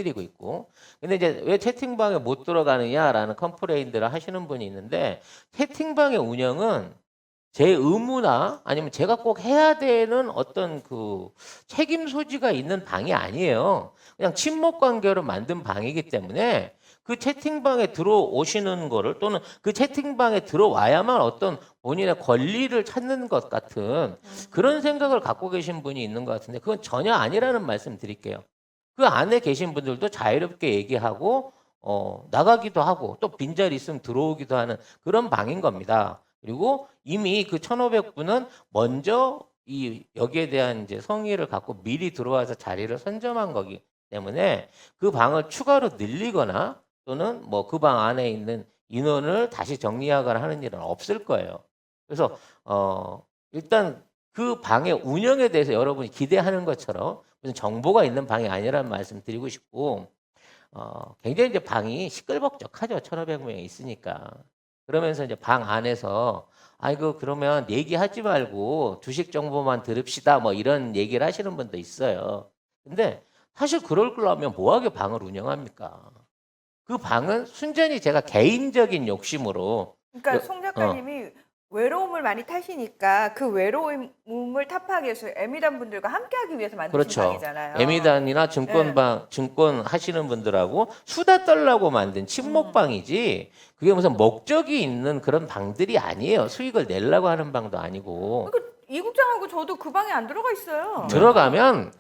해드리고 있고. 근데 이제 왜 채팅방에 못 들어가느냐라는 컴플레인들을 하시는 분이 있는데 채팅방의 운영은 제 의무나 아니면 제가 꼭 해야 되는 어떤 그 책임 소지가 있는 방이 아니에요. 그냥 친목 관계로 만든 방이기 때문에 그 채팅방에 들어오시는 거를 또는 그 채팅방에 들어와야만 어떤 본인의 권리를 찾는 것 같은 그런 생각을 갖고 계신 분이 있는 것 같은데 그건 전혀 아니라는 말씀 드릴게요. 그 안에 계신 분들도 자유롭게 얘기하고 나가기도 하고 또 빈자리 있으면 들어오기도 하는 그런 방인 겁니다. 그리고 이미 그 1,500분은 먼저 이 여기에 대한 이제 성의를 갖고 미리 들어와서 자리를 선점한 거기 때문에 그 방을 추가로 늘리거나 또는 뭐 그 방 안에 있는 인원을 다시 정리하거나 하는 일은 없을 거예요. 그래서 일단 그 방의 운영에 대해서 여러분이 기대하는 것처럼 무슨 정보가 있는 방이 아니라는 말씀 드리고 싶고 굉장히 이제 방이 시끌벅적하죠. 1,500명이 있으니까. 그러면서 이제 방 안에서 아이고 그러면 얘기하지 말고 주식 정보만 들읍시다 뭐 이런 얘기를 하시는 분도 있어요. 근데 사실 그럴 거라면 뭐하게 방을 운영합니까? 그 방은 순전히 제가 개인적인 욕심으로 그러니까 송 작가님이 외로움을 많이 타시니까 그 외로움을 타파하기 위해서 에미단 분들과 함께하기 위해서 만드신 그렇죠. 방이잖아요. 에미단이나 증권방, 증권 하시는 분들하고 수다 떨라고 만든 친목방이지 그게 무슨 목적이 있는 그런 방들이 아니에요. 수익을 내려고 하는 방도 아니고. 그러니까 이 국장하고 저도 그 방에 안 들어가 있어요. 들어가면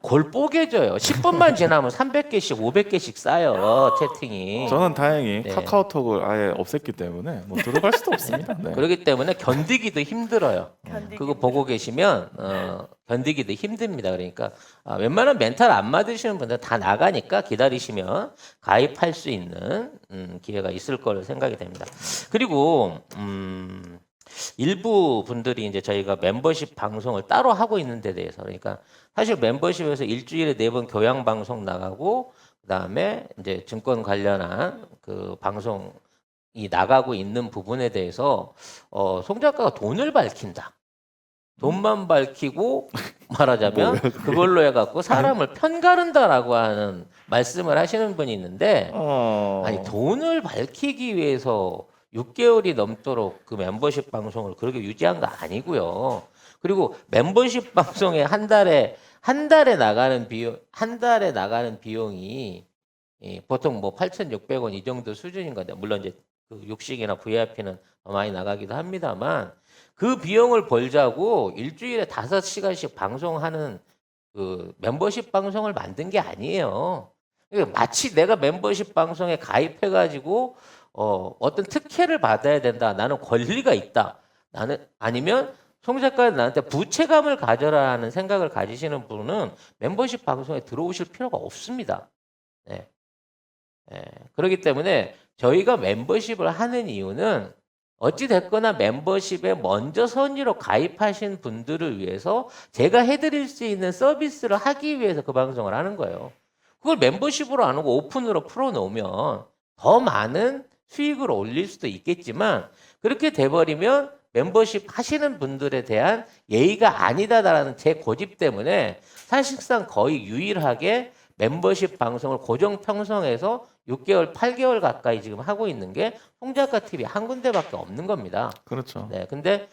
골 뽀개져요. 10분만 지나면 300개씩, 500개씩 쌓여, 채팅이. 저는 다행히 네. 카카오톡을 아예 없앴기 때문에 뭐 들어갈 수도 없습니다. 네. 그렇기 때문에 견디기도 힘들어요. 견디기 그거 보고 계시면 견디기도 힘듭니다. 그러니까 웬만한 멘탈 안 맞으시는 분들 다 나가니까 기다리시면 가입할 수 있는 기회가 있을 거로 생각이 됩니다. 그리고 일부 분들이 이제 저희가 멤버십 방송을 따로 하고 있는 데 대해서 그러니까 사실 멤버십에서 일주일에 4번 교양 방송 나가고 그다음에 이제 증권 관련한 그 방송이 나가고 있는 부분에 대해서 송 작가가 돈을 밝힌다. 돈만 밝히고 말하자면 그걸로 해갖고 사람을 편가른다라고 하는 말씀을 하시는 분이 있는데 아니 돈을 밝히기 위해서 6개월이 넘도록 그 멤버십 방송을 그렇게 유지한 거 아니고요. 그리고 멤버십 방송에 한 달에 나가는 비용이 보통 뭐 8,600원 이 정도 수준인 건데 물론 이제 그 육식이나 VIP는 더 많이 나가기도 합니다만 그 비용을 벌자고 일주일에 5시간씩 방송하는 그 멤버십 방송을 만든 게 아니에요. 마치 내가 멤버십 방송에 가입해가지고 어떤 특혜를 받아야 된다. 나는 권리가 있다. 나는 아니면 송 작가는 나한테 부채감을 가져라는 생각을 가지시는 분은 멤버십 방송에 들어오실 필요가 없습니다. 네. 그렇기 때문에 저희가 멤버십을 하는 이유는 어찌 됐거나 멤버십에 먼저 선의로 가입하신 분들을 위해서 제가 해드릴 수 있는 서비스를 하기 위해서 그 방송을 하는 거예요. 그걸 멤버십으로 안 하고 오픈으로 풀어놓으면 더 많은 수익을 올릴 수도 있겠지만 그렇게 돼버리면 멤버십 하시는 분들에 대한 예의가 아니다라는 제 고집 때문에 사실상 거의 유일하게 멤버십 방송을 고정 편성해서 6개월, 8개월 가까이 지금 하고 있는 게 홍작가 TV 한 군데밖에 없는 겁니다. 그렇죠. 네, 근데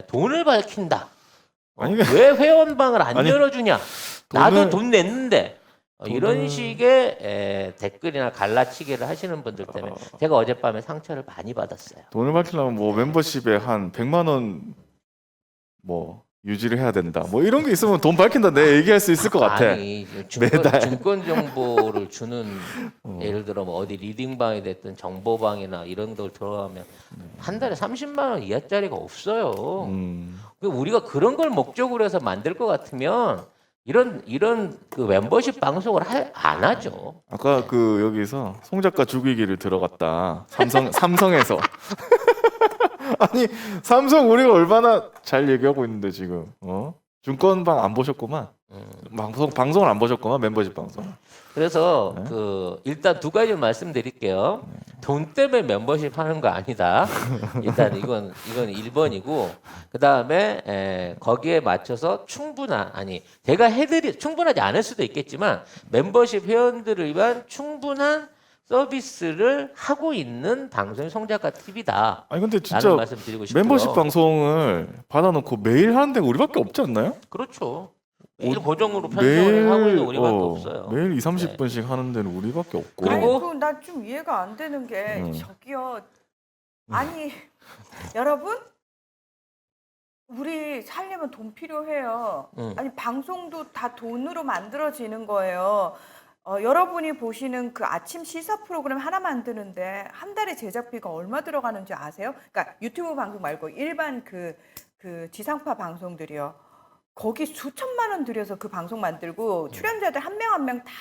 돈을 밝힌다. 아니, 왜 회원방을 안 아니, 열어주냐? 나도 돈을- 돈 냈는데. 이런 돈을- 식의 댓글이나 갈라치기를 하시는 분들 때문에 제가 어젯밤에 상처를 많이 받았어요. 돈을 밝히려면 뭐 멤버십에 한 100만 원 뭐 유지를 해야 된다. 뭐 이런 게 있으면 돈 밝힌다. 내 얘기할 수 있을 것 같아. 아니, 매달. 증권 정보를 주는 예를 들어 뭐 어디 리딩방이 됐든 정보방이나 이런 걸 들어가면 한 달에 30만 원 이하짜리가 없어요. 우리가 그런 걸 목적으로 해서 만들 것 같으면 이런 그 멤버십 방송을 안 하죠. 아까 그 여기서 송 작가 죽이기를 들어갔다. 삼성에서 아니 삼성 우리가 얼마나 잘 얘기하고 있는데 지금 증권방 안 보셨구만. 방송을 안 보셨구나 멤버십 방송. 그래서 네. 일단 두 가지 말씀드릴게요. 돈 때문에 멤버십 하는 거 아니다. 일단 이건 1번이고 그다음에 거기에 맞춰서 제가 충분하지 않을 수도 있겠지만 멤버십 회원들을 위한 충분한 서비스를 하고 있는 방송이 송작가 TV다. 아니 근데 라는 진짜 말씀 드리고 싶고요. 멤버십 방송을 받아놓고 매일 하는 데가 우리밖에 없지 않나요? 그렇죠. 매일 고정으로 매일 편성을 하고 있는 우리밖에 없어요. 매일 2, 네. 30분씩 하는 데는 우리밖에 없고. 그리고 나 좀 이해가 안 되는 게 음. 저기요. 아니 여러분 우리 살려면 돈 필요해요. 아니 방송도 다 돈으로 만들어지는 거예요. 여러분이 보시는 그 아침 시사 프로그램 하나 만드는데 한 달에 제작비가 얼마 들어가는지 아세요? 그러니까 유튜브 방송 말고 일반 그 지상파 방송들이요. 거기 수천만 원 들여서 그 방송 만들고 출연자들 한 명 한 명 다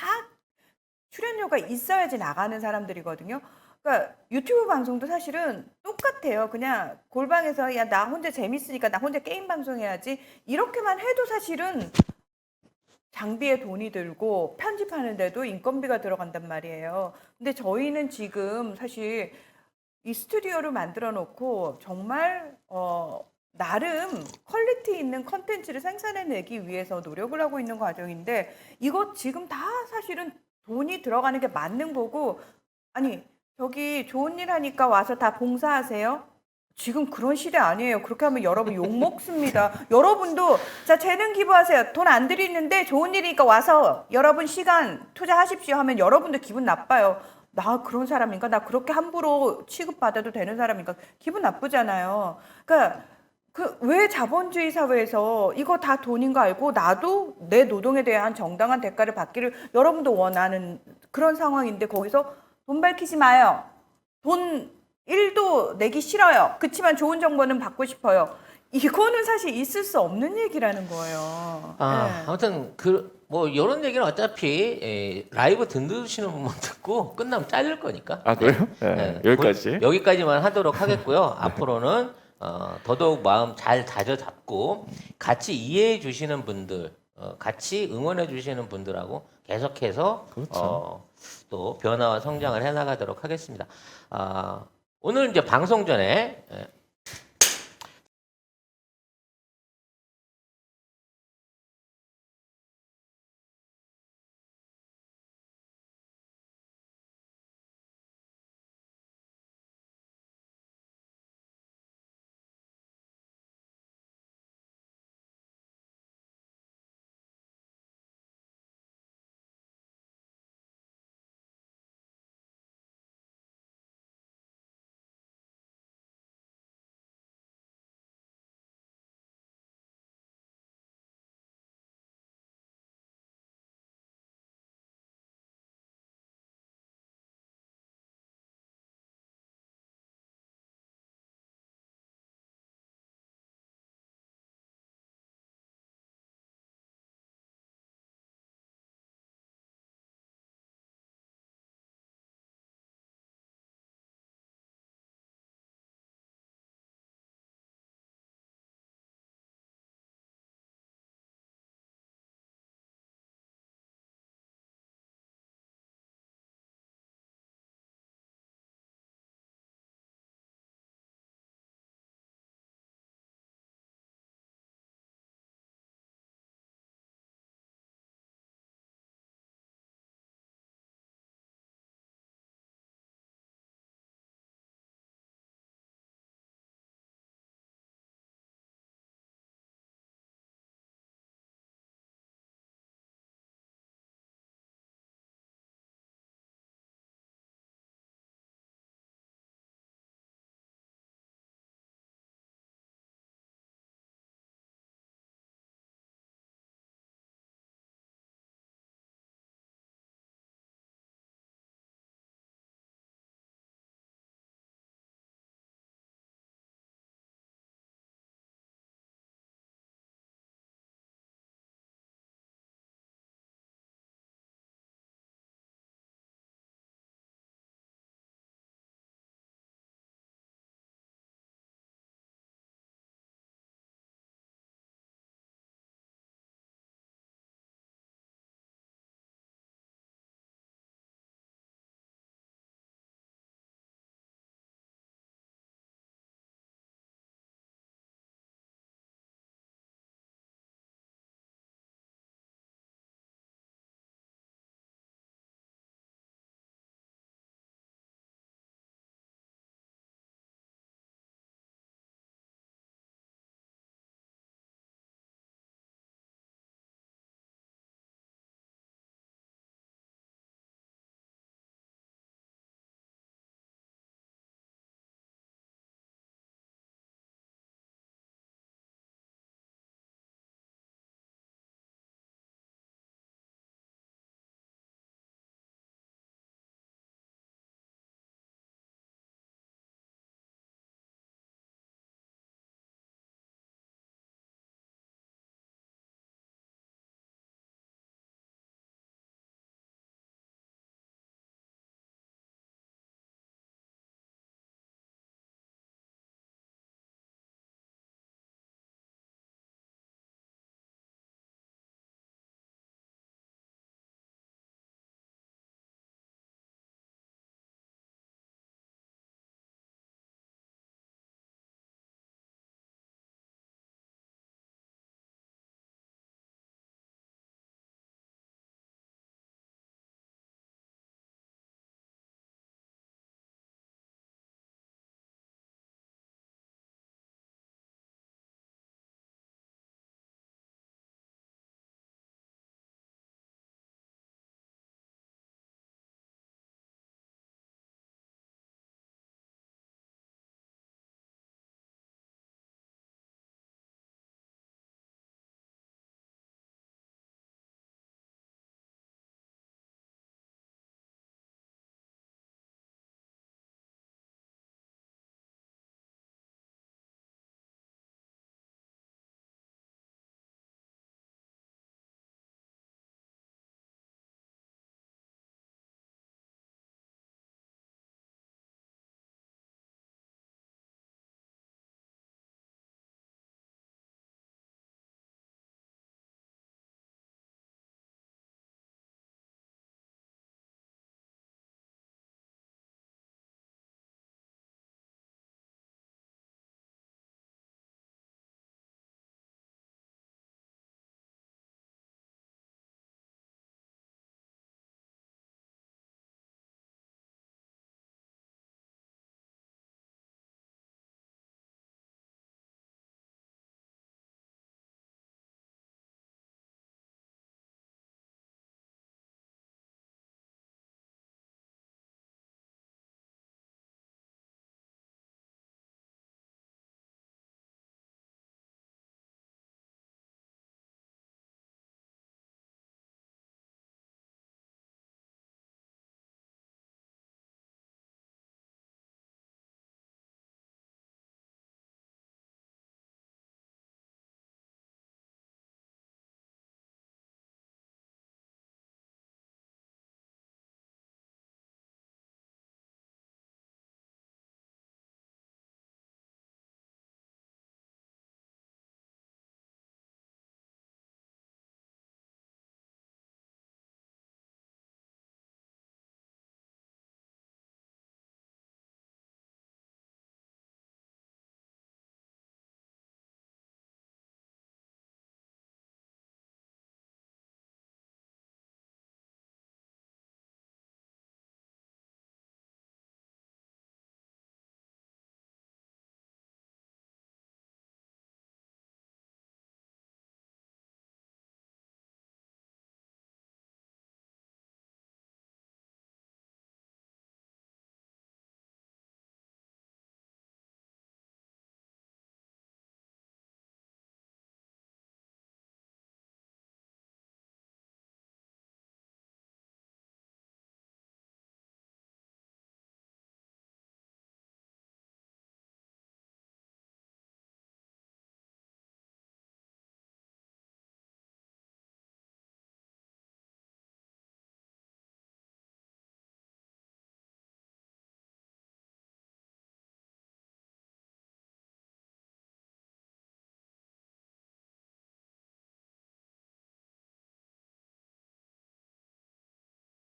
출연료가 있어야지 나가는 사람들이거든요. 그러니까 유튜브 방송도 사실은 똑같아요. 그냥 골방에서 야 나 혼자 재밌으니까 나 혼자 게임 방송해야지 이렇게만 해도 사실은 장비에 돈이 들고 편집하는데도 인건비가 들어간단 말이에요. 근데 저희는 지금 사실 이 스튜디오를 만들어 놓고 정말 나름 퀄리티 있는 컨텐츠를 생산해내기 위해서 노력을 하고 있는 과정인데 이거 지금 다 사실은 돈이 들어가는 게 맞는 거고 아니 저기 좋은 일 하니까 와서 다 봉사하세요? 지금 그런 시대 아니에요. 그렇게 하면 여러분 욕 먹습니다. 여러분도 자 재능 기부하세요. 돈 안 드리는데 좋은 일이니까 와서 여러분 시간 투자하십시오 하면 여러분도 기분 나빠요. 나 그런 사람인가? 나 그렇게 함부로 취급받아도 되는 사람인가? 기분 나쁘잖아요. 그러니까 왜 자본주의 사회에서 이거 다 돈인 거 알고 나도 내 노동에 대한 정당한 대가를 받기를 여러분도 원하는 그런 상황인데 거기서 돈 밝히지 마요. 돈 1도 내기 싫어요. 그치만 좋은 정보는 받고 싶어요. 이거는 사실 있을 수 없는 얘기라는 거예요. 네. 아무튼 뭐 이런 얘기는 어차피 라이브 듣시는 분만 듣고 끝나면 잘릴 거니까. 아 그래요? 네, 여기까지. 여기까지만 하도록 하겠고요. 앞으로는 더더욱 마음 잘 다져잡고 같이 이해해 주시는 분들, 같이 응원해 주시는 분들하고 계속해서 그렇죠. 또 변화와 성장을 해나가도록 하겠습니다. 오늘 이제 방송 전에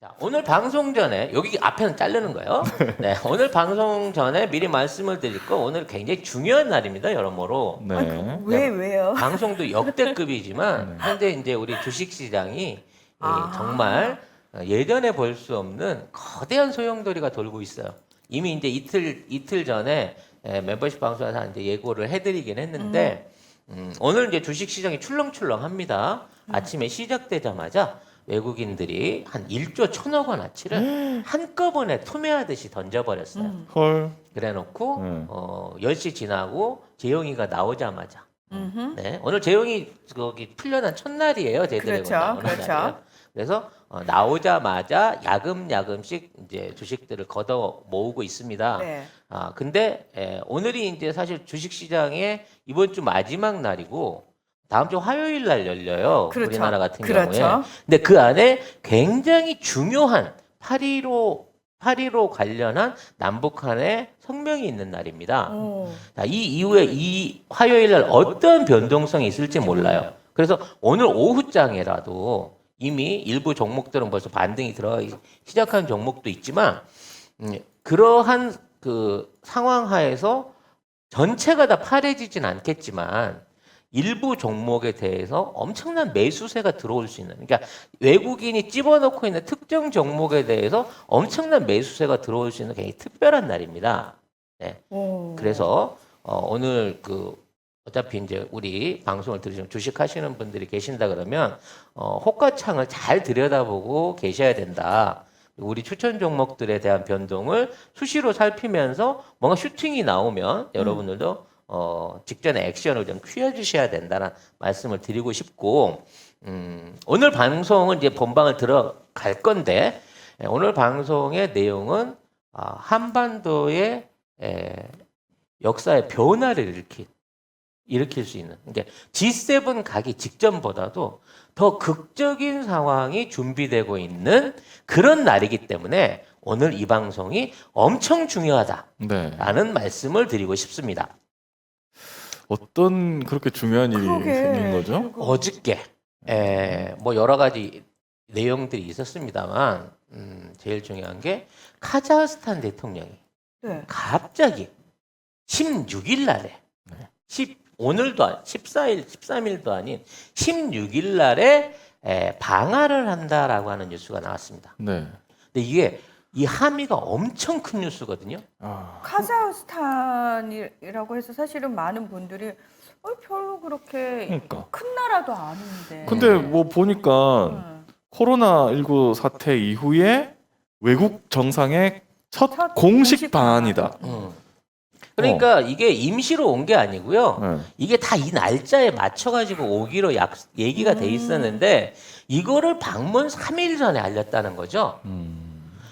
자, 오늘 방송 전에 여기 앞에는 자르는 거예요. 네, 오늘 방송 전에 미리 말씀을 드릴 거 오늘 굉장히 중요한 날입니다, 여러모로. 네. 왜요? 방송도 역대급이지만 현재 이제 우리 주식시장이 정말 예전에 볼 수 없는 거대한 소용돌이가 돌고 있어요. 이미 이제 이틀 전에 멤버십 방송에서 이제 예고를 해드리긴 했는데 오늘 이제 주식시장이 출렁출렁합니다. 아침에 시작되자마자 외국인들이 한 1조 1천억 원어치를 한꺼번에 투매하듯이 던져버렸어요. 헐. 그래놓고 10시 지나고 재영이가 나오자마자 음흠. 네, 오늘 재영이 거기 풀려난 첫날이에요. 제드래곤 그렇죠, 나오는 그렇죠. 날이에요. 그래서 나오자마자 야금야금씩 이제 주식들을 걷어 모으고 있습니다. 네. 근데 오늘이 이제 사실 주식시장의 이번 주 마지막 날이고 다음 주 화요일 날 열려요. 그렇죠. 우리나라 같은 그렇죠. 경우에. 근데 그 안에 굉장히 중요한 8.15 관련한 남북한의 성명이 있는 날입니다. 오. 자, 이 이후에 이 화요일 날 어떤 변동성이 있을지 몰라요. 그래서 오늘 오후장에라도 이미 일부 종목들은 벌써 반등이 들어가기 시작한 종목도 있지만 그러한 그 상황 하에서 전체가 다 파래지진 않겠지만 일부 종목에 대해서 엄청난 매수세가 들어올 수 있는, 그러니까 외국인이 집어넣고 있는 특정 종목에 대해서 엄청난 매수세가 들어올 수 있는 굉장히 특별한 날입니다. 네. 오. 그래서 오늘 어차피 이제 우리 방송을 들으시면 주식하시는 분들이 계신다 그러면 호가창을 잘 들여다보고 계셔야 된다. 우리 추천 종목들에 대한 변동을 수시로 살피면서 뭔가 슈팅이 나오면 여러분들도 직전에 액션을 좀 취해 주셔야 된다는 말씀을 드리고 싶고, 오늘 방송은 이제 본방을 들어갈 건데, 오늘 방송의 내용은 한반도의 역사의 변화를 일으킬 수 있는, 그러니까 G7 가기 직전보다도 더 극적인 상황이 준비되고 있는 그런 날이기 때문에 오늘 이 방송이 엄청 중요하다라는 네. 말씀을 드리고 싶습니다. 어떤 그렇게 중요한 일이 그러게. 생긴 거죠? 어저께 뭐 여러 가지 내용들이 있었습니다만 제일 중요한 게 카자흐스탄 대통령이 네. 갑자기 16일 날에 오늘도 14일, 13일도 아닌 16일 날에 방한을 한다라고 하는 뉴스가 나왔습니다. 네. 근데 이게 이 함의가 엄청 큰 뉴스거든요. 카자흐스탄이라고 해서 사실은 많은 분들이 별로 그렇게 그러니까. 큰 나라도 아닌데. 근데 뭐 보니까 코로나19 사태 이후에 외국 정상의 첫 첫 공식 공식 방한이다. 그러니까 이게 임시로 온 게 아니고요. 네. 이게 다 이 날짜에 맞춰가지고 오기로 얘기가 돼 있었는데 이거를 방문 3일 전에 알렸다는 거죠.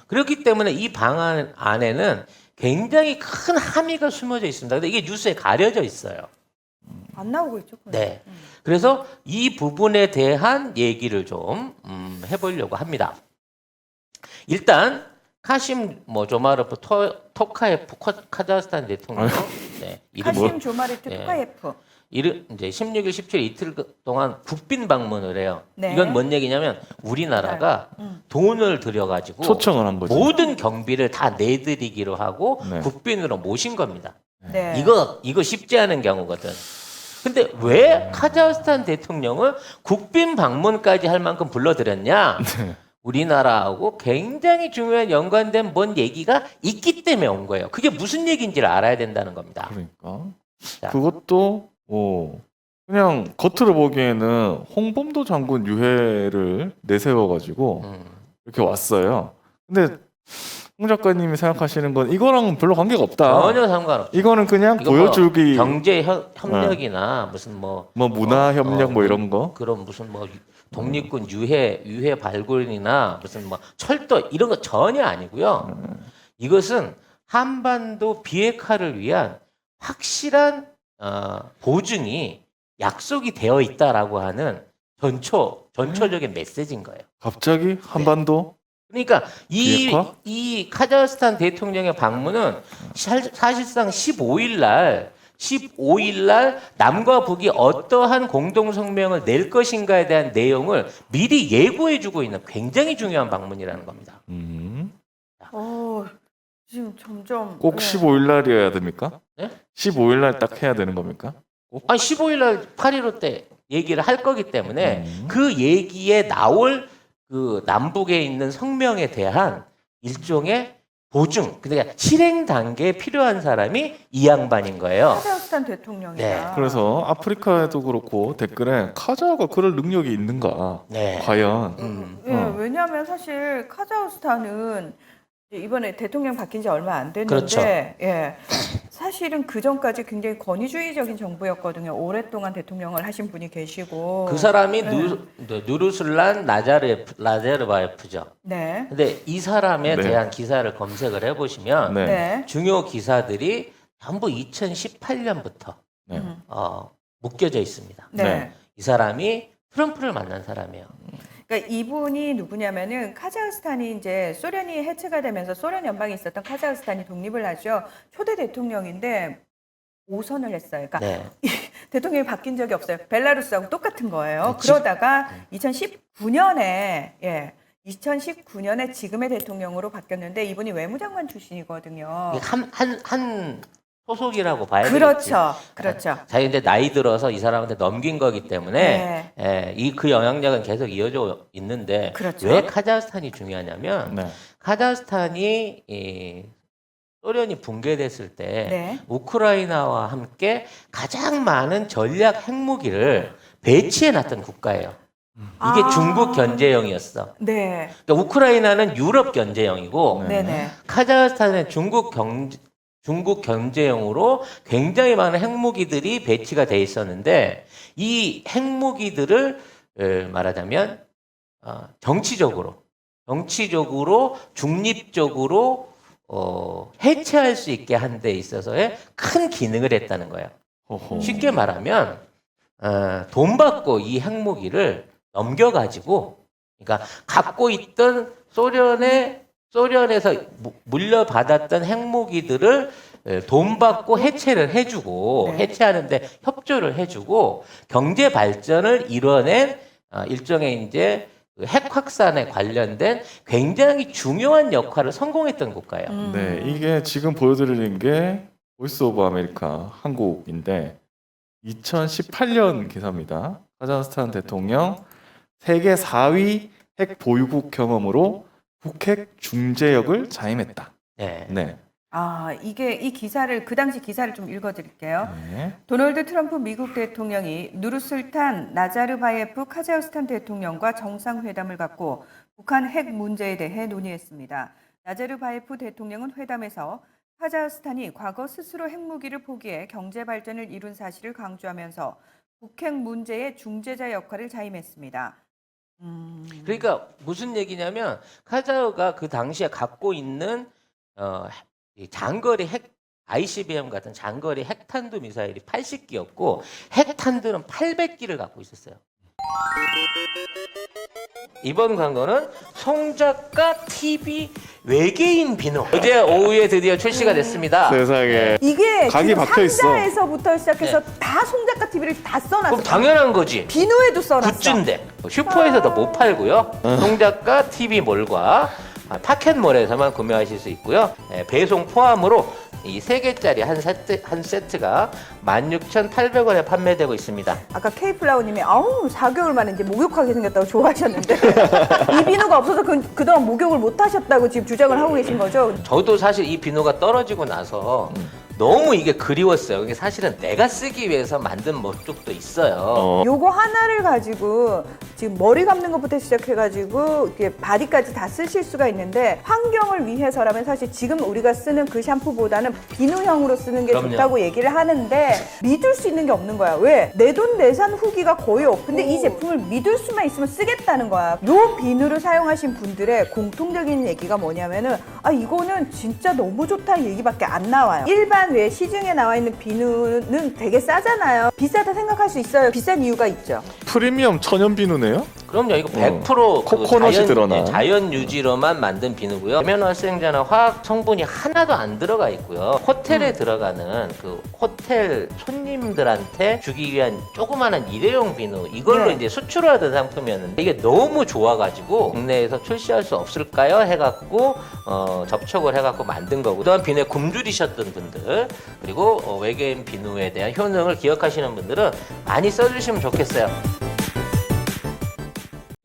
그렇기 때문에 이 방안 안에는 굉장히 큰 함의가 숨어져 있습니다. 근데 이게 뉴스에 가려져 있어요. 안 나오고 있죠. 그냥. 네. 그래서 이 부분에 대한 얘기를 좀 해보려고 합니다. 일단 카심 조마르프 토카예프 카자흐스탄 대통령 네, 카심 조마르트 네. 토카예프. 이제 16일, 17일 이틀 동안 국빈 방문을 해요. 네. 이건 뭔 얘기냐면 우리나라가 돈을 들여가지고 초청을 한 거죠. 모든 경비를 다 내드리기로 하고 네. 국빈으로 모신 겁니다. 네. 이거 쉽지 않은 경우거든. 근데 왜 카자흐스탄 대통령을 국빈 방문까지 할 만큼 불러들였냐? 우리나라하고 굉장히 중요한 연관된 뭔 얘기가 있기 때문에 온 거예요. 그게 무슨 얘기인지를 알아야 된다는 겁니다. 그러니까 자. 그것도 그냥 겉으로 보기에는 홍범도 장군 유해를 내세워가지고 이렇게 왔어요. 근데 홍 작가님이 생각하시는 건 이거랑 별로 관계가 없다. 전혀 상관없어. 이거는 그냥 이거 보여주기 경제 협력이나 무슨 뭐 문화 협력 뭐 이런 거. 그런 무슨 독립군 유해 발굴이나 무슨 철도 이런 거 전혀 아니고요. 이것은 한반도 비핵화를 위한 확실한 보증이 약속이 되어 있다라고 하는 전초적인 메시지인 거예요. 갑자기 한반도 그러니까 비핵화? 이 카자흐스탄 대통령의 방문은 사실상 15일 날 15일 날 남과 북이 어떠한 공동 성명을 낼 것인가에 대한 내용을 미리 예고해주고 있는 굉장히 중요한 방문이라는 겁니다. 지금 점점 꼭 15일 날이어야 됩니까? 네? 15일 날 딱 해야 되는 겁니까? 아니 15일 날 8.15 때 얘기를 할 거기 때문에 그 얘기에 나올 그 남북에 있는 성명에 대한 일종의 보증, 그러니까 실행 단계에 필요한 사람이 이 양반인 거예요. 카자흐스탄 대통령이다. 네. 그래서 아프리카에도 그렇고 댓글에 카자흐가 그럴 능력이 있는가? 네. 과연? 예, 왜냐하면 사실 카자흐스탄은 이번에 대통령 바뀐 지 얼마 안 됐는데, 그렇죠. 예, 사실은 그 전까지 굉장히 권위주의적인 정부였거든요. 오랫동안 대통령을 하신 분이 계시고. 그 사람이 누르슬란 나자르바예프죠. 네. 근데 이 사람에 네. 대한 기사를 검색을 해보시면 네. 네. 중요 기사들이 전부 2018년부터 네. 묶여져 있습니다. 네. 네. 이 사람이 트럼프를 만난 사람이에요. 그러니까 이분이 누구냐면은 카자흐스탄이 이제 소련이 해체가 되면서 소련 연방이 있었던 카자흐스탄이 독립을 하죠. 초대 대통령인데 5선을 했어요. 그러니까 네. 대통령이 바뀐 적이 없어요. 벨라루스하고 똑같은 거예요. 네, 그러다가 2019년에 지금의 대통령으로 바뀌었는데 이분이 외무장관 출신이거든요. 한 소속이라고 봐야 되겠지. 그렇죠. 그렇죠. 자기 이제 나이 들어서 이 사람한테 넘긴 거기 때문에 그 영향력은 계속 이어져 있는데 그렇죠. 왜 카자흐스탄이 중요하냐면 네. 카자흐스탄이 소련이 붕괴됐을 때 네. 우크라이나와 함께 가장 많은 전략 핵무기를 배치해 놨던 국가예요. 이게 중국 견제용이었어. 네. 그러니까 우크라이나는 유럽 견제용이고 네네. 카자흐스탄은 중국 견제용으로 굉장히 많은 핵무기들이 배치가 돼 있었는데 이 핵무기들을 말하자면 정치적으로 중립적으로 해체할 수 있게 한 데 있어서의 큰 기능을 했다는 거예요. 호호. 쉽게 말하면 돈 받고 이 핵무기를 넘겨가지고, 그러니까 갖고 있던 소련에서 물려받았던 핵무기들을 돈 받고 해체를 해주고, 네. 해체하는데 협조를 해주고 경제 발전을 이뤄낸 일종의 이제 핵 확산에 관련된 굉장히 중요한 역할을 성공했던 국가예요. 네, 이게 지금 보여드리는 게 보이스 오브 아메리카 한국인데 2018년 기사입니다. 카자흐스탄 대통령 세계 4위 핵 보유국 경험으로 북핵 중재역을 자임했다. 네. 네. 이 기사를, 그 당시 기사를 좀 읽어드릴게요. 네. 도널드 트럼프 미국 대통령이 누르술탄 나자르바예프 카자흐스탄 대통령과 정상회담을 갖고 북한 핵 문제에 대해 논의했습니다. 나자르바예프 대통령은 회담에서 카자흐스탄이 과거 스스로 핵무기를 포기해 경제 발전을 이룬 사실을 강조하면서 북핵 문제의 중재자 역할을 자임했습니다. 그러니까 무슨 얘기냐면 카자흐가 그 당시에 갖고 있는 이 장거리 핵 ICBM 같은 장거리 핵탄두 미사일이 80기였고 핵탄두는 800기를 갖고 있었어요. 이번 광고는 송작가 TV 외계인 비누 어제 오후에 드디어 출시가 됐습니다. 세상에. 이게 각이 지금 박혀 있어. 상자에서부터 시작해서 다 송작가 TV를 다 써놨어요. 그럼 당연한 거지. 비누에도 써놨어. 굿즈인데 슈퍼에서도 못 팔고요. 송작가 TV몰과 타켓몰에서만 구매하실 수 있고요. 배송 포함으로 이 3개짜리 한 세트가 16,800원에 판매되고 있습니다. 아까 K플라우님이 4개월 만에 이제 목욕하게 생겼다고 좋아하셨는데 이 비누가 없어서 그동안 목욕을 못 하셨다고 지금 주장을 하고 계신 거죠? 저도 사실 이 비누가 떨어지고 나서 너무 이게 그리웠어요. 이게 사실은 내가 쓰기 위해서 만든 목적도 있어요. 요거 하나를 가지고 지금 머리 감는 것부터 시작해가지고 이렇게 바디까지 다 쓰실 수가 있는데 환경을 위해서라면 사실 지금 우리가 쓰는 그 샴푸보다는 비누형으로 쓰는 게 그럼요. 좋다고 얘기를 하는데 믿을 수 있는 게 없는 거야. 왜? 내돈내산 후기가 거의 없는데 이 제품을 믿을 수만 있으면 쓰겠다는 거야. 요 비누를 사용하신 분들의 공통적인 얘기가 뭐냐면은 이거는 진짜 너무 좋다 얘기밖에 안 나와요. 일반 외 시중에 나와 있는 비누는 되게 싸잖아요. 비싸다 생각할 수 있어요. 비싼 이유가 있죠. 프리미엄 천연 비누네요? 그럼요. 이거 100% 그 코코넛이 드러난. 자연 유지로만 만든 비누고요. 계면 활성제나 화학 성분이 하나도 안 들어가 있고요. 호텔에 들어가는 그 호텔 손님들한테 주기 위한 조그마한 일회용 비누 이걸로 네. 이제 수출하던 상품이었는데 이게 너무 좋아가지고 국내에서 출시할 수 없을까요? 해갖고 접촉을 해갖고 만든 거고. 그동안 비누에 굶주리셨던 분들 그리고 외계인 비누에 대한 효능을 기억하시는 분들은 많이 써주시면 좋겠어요.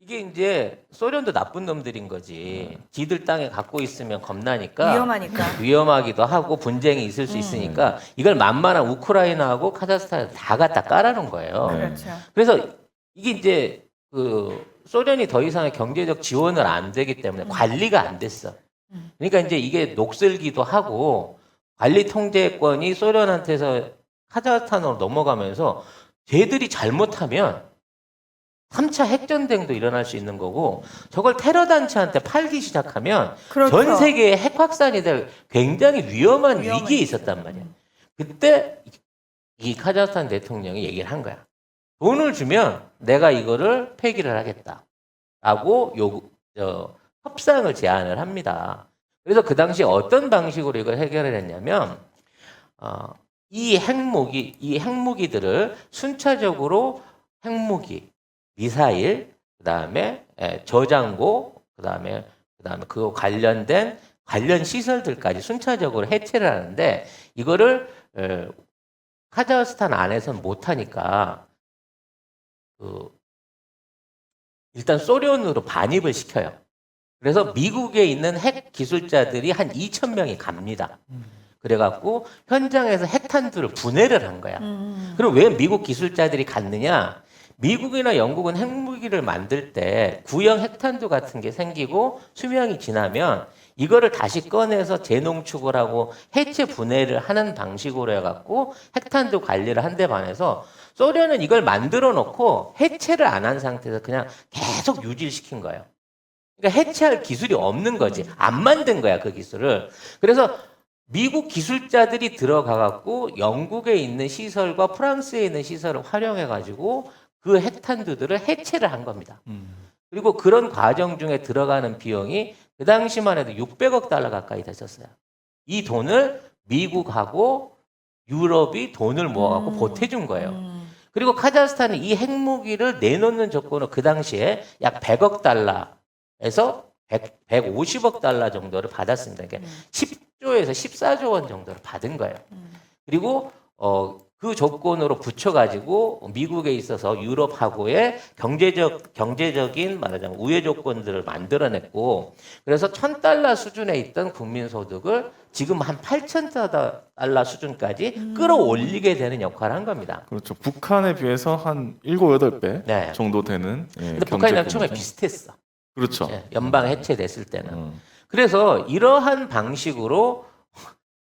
이게 이제 소련도 나쁜 놈들인 거지. 지들 땅에 갖고 있으면 겁나니까 위험하니까. 위험하기도 하고 분쟁이 있을 수 있으니까 이걸 만만한 우크라이나하고 카자흐스탄에 다 갖다 깔아놓은 거예요. 네. 그렇죠. 그래서 이게 이제 그 소련이 더 이상의 경제적 지원을 안 되기 때문에 관리가 안 됐어. 그러니까 이제 이게 녹슬기도 하고 관리 통제권이 소련한테서 카자흐스탄으로 넘어가면서 쟤들이 잘못하면 3차 핵전쟁도 일어날 수 있는 거고 저걸 테러 단체한테 팔기 시작하면 그렇죠. 전 세계에 핵 확산이 될 굉장히 위험한 위험한 위기에 있었단 말이야. 그때 이 카자흐스탄 대통령이 얘기를 한 거야. 돈을 주면 내가 이거를 폐기를 하겠다라고 협상을 제안을 합니다. 그래서 그 당시 어떤 방식으로 이걸 해결을 했냐면 이 핵무기들을 순차적으로 핵무기, 미사일, 그다음에 저장고, 그다음에 그 관련된 관련 시설들까지 순차적으로 해체를 하는데 이거를 카자흐스탄 안에서는 못 하니까 일단 소련으로 반입을 시켜요. 그래서 미국에 있는 핵 기술자들이 한 2,000명이 갑니다. 그래갖고 현장에서 핵탄두를 분해를 한 거야. 그럼 왜 미국 기술자들이 갔느냐? 미국이나 영국은 핵무기를 만들 때 구형 핵탄두 같은 게 생기고 수명이 지나면 이거를 다시 꺼내서 재농축을 하고 해체 분해를 하는 방식으로 해갖고 핵탄두 관리를 한데 반해서 소련은 이걸 만들어 놓고 해체를 안 한 상태에서 그냥 계속 유지시킨 거예요. 그러니까 해체할 기술이 없는 거지. 안 만든 거야, 그 기술을. 그래서 미국 기술자들이 들어가갖고 영국에 있는 시설과 프랑스에 있는 시설을 활용해가지고 그 핵탄두들을 해체를 한 겁니다. 그리고 그런 과정 중에 들어가는 비용이 그 당시만 해도 600억 달러 가까이 됐었어요. 이 돈을 미국하고 유럽이 돈을 모아갖고 보태준 거예요. 그리고 카자흐스탄은 이 핵무기를 내놓는 조건으로 그 당시에 약 100억 달러에서 150억 달러 정도를 받았습니다. 그러니까 10조에서 14조 원 정도를 받은 거예요. 그리고 그 조건으로 붙여가지고 미국에 있어서 유럽하고의 경제적인 말하자면 우회 조건들을 만들어냈고 그래서 1,000달러 수준에 있던 국민소득을 지금 한 8,000달러 수준까지 끌어올리게 되는 역할을 한 겁니다. 그렇죠. 북한에 비해서 한 7, 8배 네. 정도 되는. 근데 북한이랑 처음에 비슷했어. 그렇죠. 연방 해체됐을 때는. 그래서 이러한 방식으로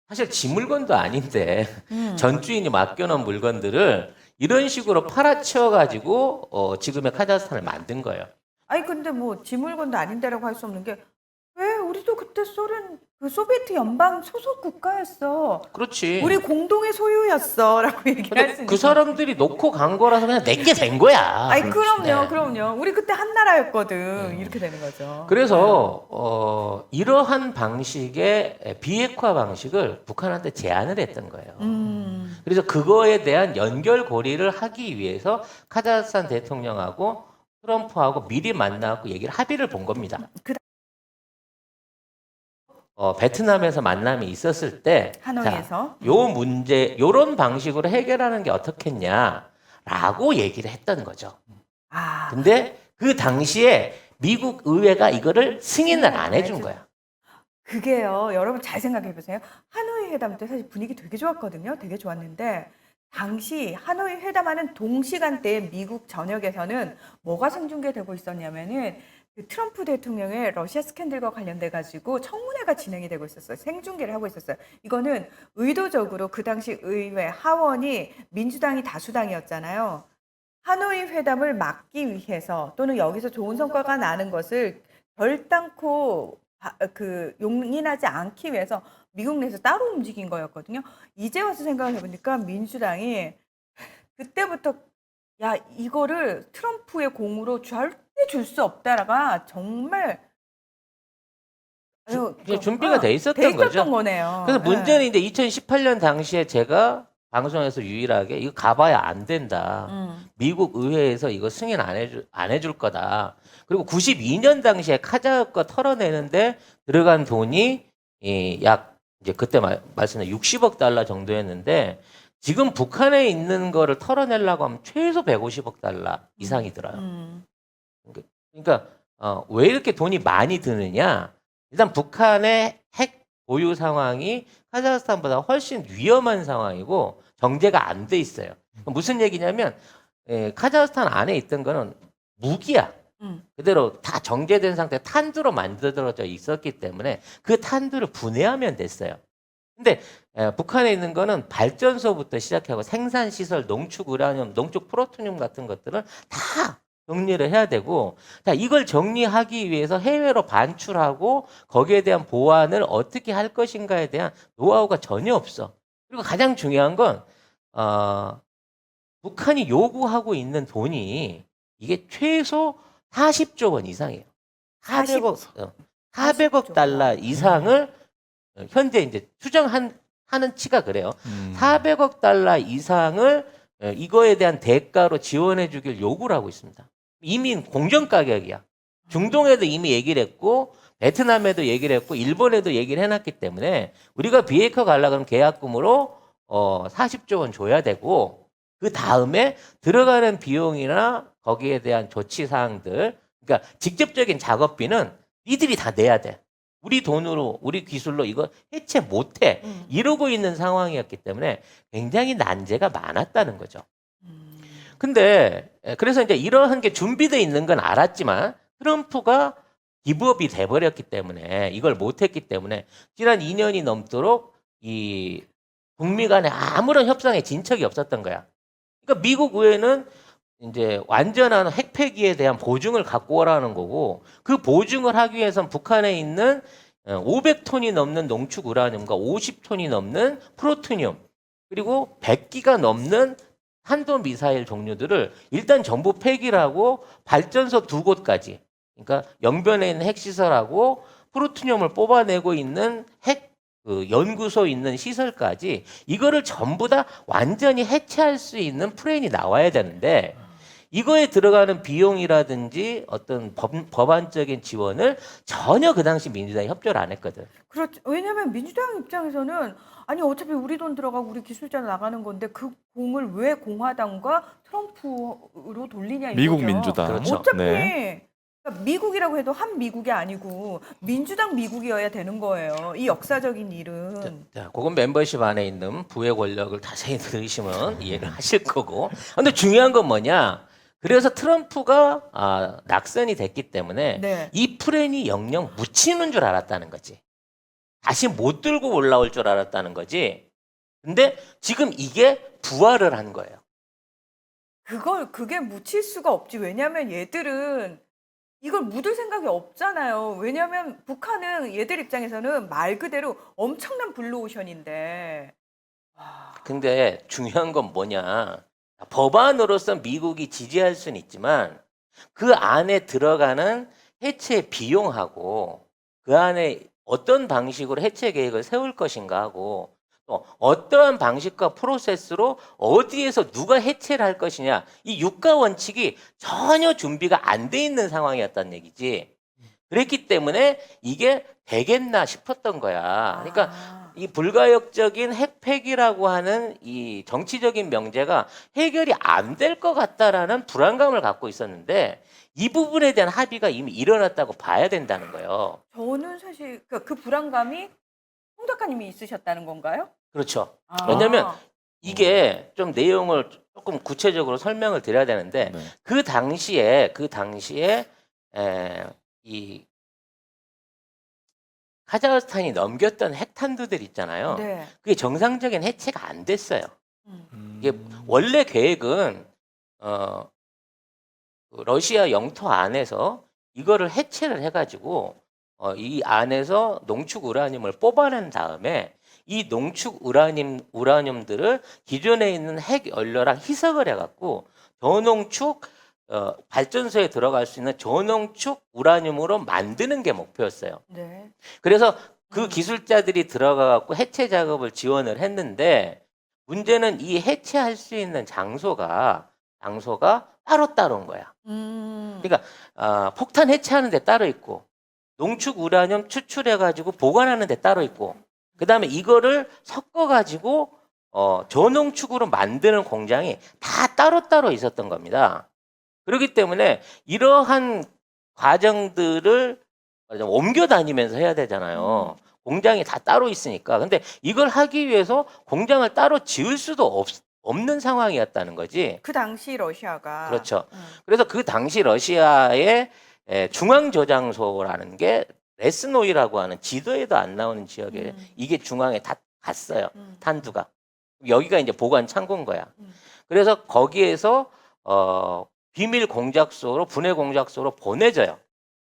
사실 지 물건도 아닌데 전주인이 맡겨놓은 물건들을 이런 식으로 팔아치워가지고 지금의 카자흐스탄을 만든 거예요. 아니 근데 뭐 지 물건도 아닌데라고 할 수 없는 게 왜 우리도 그때 소련 그 소비에트 연방 소속 국가였어. 그렇지. 우리 공동의 소유였어라고 얘기할 수 있는. 그 사람들이 놓고 간 거라서 그냥 내게 된 거야. 아니 그럼요, 네. 그럼요. 우리 그때 한 나라였거든. 이렇게 되는 거죠. 그래서 이러한 방식의 비핵화 방식을 북한한테 제안을 했던 거예요. 그래서 그거에 대한 연결고리를 하기 위해서 카자흐스탄 대통령하고 트럼프하고 미리 만나고 얘기를 합의를 본 겁니다. 베트남에서 만남이 있었을 때 하노이에서. 요 문제 요런 방식으로 해결하는 게 어떻겠냐라고 얘기를 했던 거죠. 아, 근데 그 당시에 미국 의회가 이거를 승인을 안 해준 거야. 그게요. 여러분 잘 생각해 보세요. 하노이 회담 때 사실 분위기 되게 좋았거든요. 되게 좋았는데 당시 하노이 회담하는 동시간대에 미국 전역에서는 뭐가 생중계되고 있었냐면은 그 트럼프 대통령의 러시아 스캔들과 관련돼 가지고 청문회가 진행이 되고 있었어요. 생중계를 하고 있었어요. 이거는 의도적으로 그 당시 의회 하원이 민주당이 다수당이었잖아요. 하노이 회담을 막기 위해서 또는 여기서 좋은 성과가 나는 것을 결단코 용인하지 않기 위해서 미국 내에서 따로 움직인 거였거든요. 이제 와서 생각을 해보니까 민주당이 그때부터 야, 이거를 트럼프의 공으로 절대 줄 수 없다라가 정말 그냥 준비가 돼 있었던 거죠. 거네요. 그래서 문제는 예. 이제 2018년 당시에 제가 방송에서 유일하게 이거 가봐야 안 된다. 미국 의회에서 이거 승인 안 해줄 거다. 그리고 92년 당시에 카자흐과 털어내는데 들어간 돈이 약 이제 그때 말씀드린 60억 달러 정도였는데 지금 북한에 있는 거를 털어내려고 하면 최소 150억 달러 이상이 들어요. 그러니까 왜 이렇게 돈이 많이 드느냐? 일단 북한의 핵 보유 상황이 카자흐스탄보다 훨씬 위험한 상황이고 정제가 안 돼 있어요. 무슨 얘기냐면 카자흐스탄 안에 있던 거는 무기야. 그대로 다 정제된 상태 탄두로 만들어져 있었기 때문에 그 탄두를 분해하면 됐어요. 근데 북한에 있는 거는 발전소부터 시작하고 생산 시설, 농축 우라늄, 농축 프로토늄 같은 것들은 다 정리를 해야 되고, 자, 이걸 정리하기 위해서 해외로 반출하고 거기에 대한 보완을 어떻게 할 것인가에 대한 노하우가 전혀 없어. 그리고 가장 중요한 건 북한이 요구하고 있는 돈이 이게 최소 40조 원 이상이에요. 400억 달러 이상을 현재 이제 추정하는 치가 그래요. 400억 달러 이상을 이거에 대한 대가로 지원해 주길 요구를 하고 있습니다. 이미 공정 가격이야. 중동에도 이미 얘기를 했고 베트남에도 얘기를 했고 일본에도 얘기를 해놨기 때문에 우리가 비핵화 가려고 하면 계약금으로 40조 원 줘야 되고 그 다음에 들어가는 비용이나 거기에 대한 조치 사항들, 그러니까 직접적인 작업비는 니들이 다 내야 돼. 우리 돈으로, 우리 기술로 이거 해체 못해. 이러고 있는 상황이었기 때문에 굉장히 난제가 많았다는 거죠. 근데 그래서 이제 이러한 게 준비되어 있는 건 알았지만 트럼프가 기브업이 돼버렸기 때문에 이걸 못했기 때문에 지난 2년이 넘도록 이 북미 간에 아무런 협상에 진척이 없었던 거야. 그러니까 미국 의회는 이제 완전한 핵 폐기에 대한 보증을 갖고 오라는 거고 그 보증을 하기 위해서는 북한에 있는 500톤이 넘는 농축 우라늄과 50톤이 넘는 프로토늄 그리고 100기가 넘는 탄도 미사일 종류들을 일단 전부 폐기를 하고 발전소 2곳까지 그러니까 영변에 있는 핵시설하고 프로토늄을 뽑아내고 있는 핵 연구소 있는 시설까지 이거를 전부 다 완전히 해체할 수 있는 플랜이 나와야 되는데 이거에 들어가는 비용이라든지 어떤 법안적인 지원을 전혀 그 당시 민주당이 협조를 안 했거든. 그렇죠. 왜냐하면 민주당 입장에서는 아니 어차피 우리 돈 들어가고 우리 기술자 나가는 건데 그 공을 왜 공화당과 트럼프로 돌리냐 이거죠. 미국 민주당. 그렇죠. 어차피 네. 그러니까 미국이라고 해도 한 미국이 아니고 민주당 미국이어야 되는 거예요. 이 역사적인 일은. 자, 그건 멤버십 안에 있는 부의 권력을 자세히 들으시면 이해를 하실 거고. 근데 중요한 건 뭐냐? 그래서 트럼프가 낙선이 됐기 때문에 네. 이 플랜이 영영 묻히는 줄 알았다는 거지. 다시 못 들고 올라올 줄 알았다는 거지. 근데 지금 이게 부활을 한 거예요. 그게 묻힐 수가 없지. 왜냐하면 얘들은 이걸 묻을 생각이 없잖아요. 왜냐하면 북한은 얘들 입장에서는 말 그대로 엄청난 블루오션인데. 근데 중요한 건 뭐냐. 법안으로서 미국이 지지할 수는 있지만 그 안에 들어가는 해체 비용하고 그 안에 어떤 방식으로 해체 계획을 세울 것인가 하고 또 어떠한 방식과 프로세스로 어디에서 누가 해체를 할 것이냐 이 육가 원칙이 전혀 준비가 안 돼 있는 상황이었다는 얘기지. 그랬기 때문에 이게 되겠나 싶었던 거야. 그러니까 이 불가역적인 핵 폐기라고 하는 이 정치적인 명제가 해결이 안 될 것 같다라는 불안감을 갖고 있었는데 이 부분에 대한 합의가 이미 일어났다고 봐야 된다는 거예요. 저는 사실 그 불안감이 홍 작가님이 있으셨다는 건가요? 그렇죠. 왜냐하면 이게 좀 내용을 조금 구체적으로 설명을 드려야 되는데 네. 그 당시에 이 카자흐스탄이 넘겼던 핵탄두들 있잖아요. 네. 그게 정상적인 해체가 안 됐어요. 이게 원래 계획은 러시아 영토 안에서 이거를 해체를 해가지고 이 안에서 농축 우라늄을 뽑아낸 다음에 이 농축 우라늄들을 기존에 있는 핵 연료랑 희석을 해갖고 저농축 발전소에 들어갈 수 있는 저농축 우라늄으로 만드는 게 목표였어요. 네. 그래서 그 기술자들이 들어가 갖고 해체 작업을 지원을 했는데 문제는 이 해체할 수 있는 장소가 따로따로인 거야. 그러니까 폭탄 해체하는 데 따로 있고 농축 우라늄 추출해 가지고 보관하는 데 따로 있고 그다음에 이거를 섞어 가지고 저농축으로 만드는 공장이 다 따로따로 있었던 겁니다. 그렇기 때문에 이러한 과정들을 옮겨 다니면서 해야 되잖아요. 공장이 다 따로 있으니까. 근데 이걸 하기 위해서 공장을 따로 지을 수도 없는 상황이었다는 거지. 그 당시 러시아가 그렇죠. 그래서 그 당시 러시아의 중앙 저장소라는 게 레스노이라고 하는 지도에도 안 나오는 지역에 이게 중앙에 다 갔어요. 탄두가. 여기가 이제 보관 창고인 거야. 그래서 거기에서 비밀 공작소로 분해 공작소로 보내져요.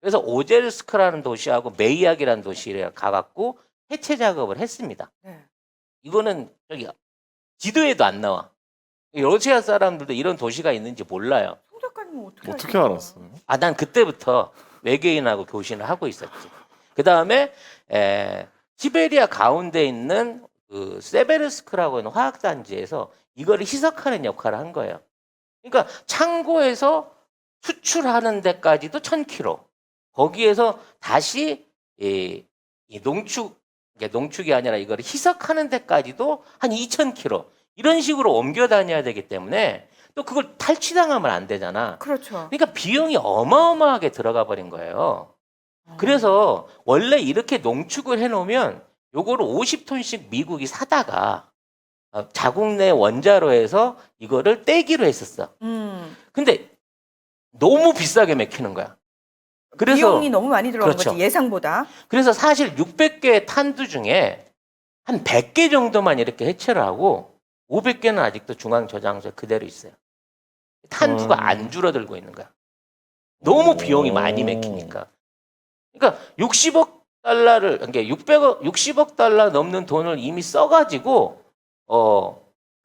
그래서 오젤스크라는 도시하고 메이약이라는 도시에 가갖고 해체 작업을 했습니다. 네. 이거는 저기 지도에도 안 나와. 러시아 사람들도 이런 도시가 있는지 몰라요. 송 작가님은 어떻게 어떻게 아실까요? 알았어요? 난 그때부터 외계인하고 교신을 하고 있었지. 그 다음에 시베리아 가운데 있는 그 세베르스크라고 하는 화학단지에서 이거를 희석하는 역할을 한 거예요. 그러니까 창고에서 수출하는 데까지도 1000km. 거기에서 다시 이 농축이 아니라 이걸 희석하는 데까지도 한 2000km. 이런 식으로 옮겨 다녀야 되기 때문에 또 그걸 탈취당하면 안 되잖아. 그렇죠. 그러니까 비용이 어마어마하게 들어가 버린 거예요. 그래서 원래 이렇게 농축을 해놓으면 요거를 50톤씩 미국이 사다가 자국 내 원자로에서 이거를 떼기로 했었어. 근데 너무 비싸게 맥히는 거야. 그래서 비용이 너무 많이 들어간 그렇죠. 거지 예상보다. 그래서 사실 600개의 탄두 중에 한 100개 정도만 이렇게 해체를 하고 500개는 아직도 중앙 저장소에 그대로 있어요. 탄두가 안 줄어들고 있는 거야. 너무 비용이 많이 맥히니까. 그러니까 60억 달러를, 그러니까 60억 달러 넘는 돈을 이미 써가지고,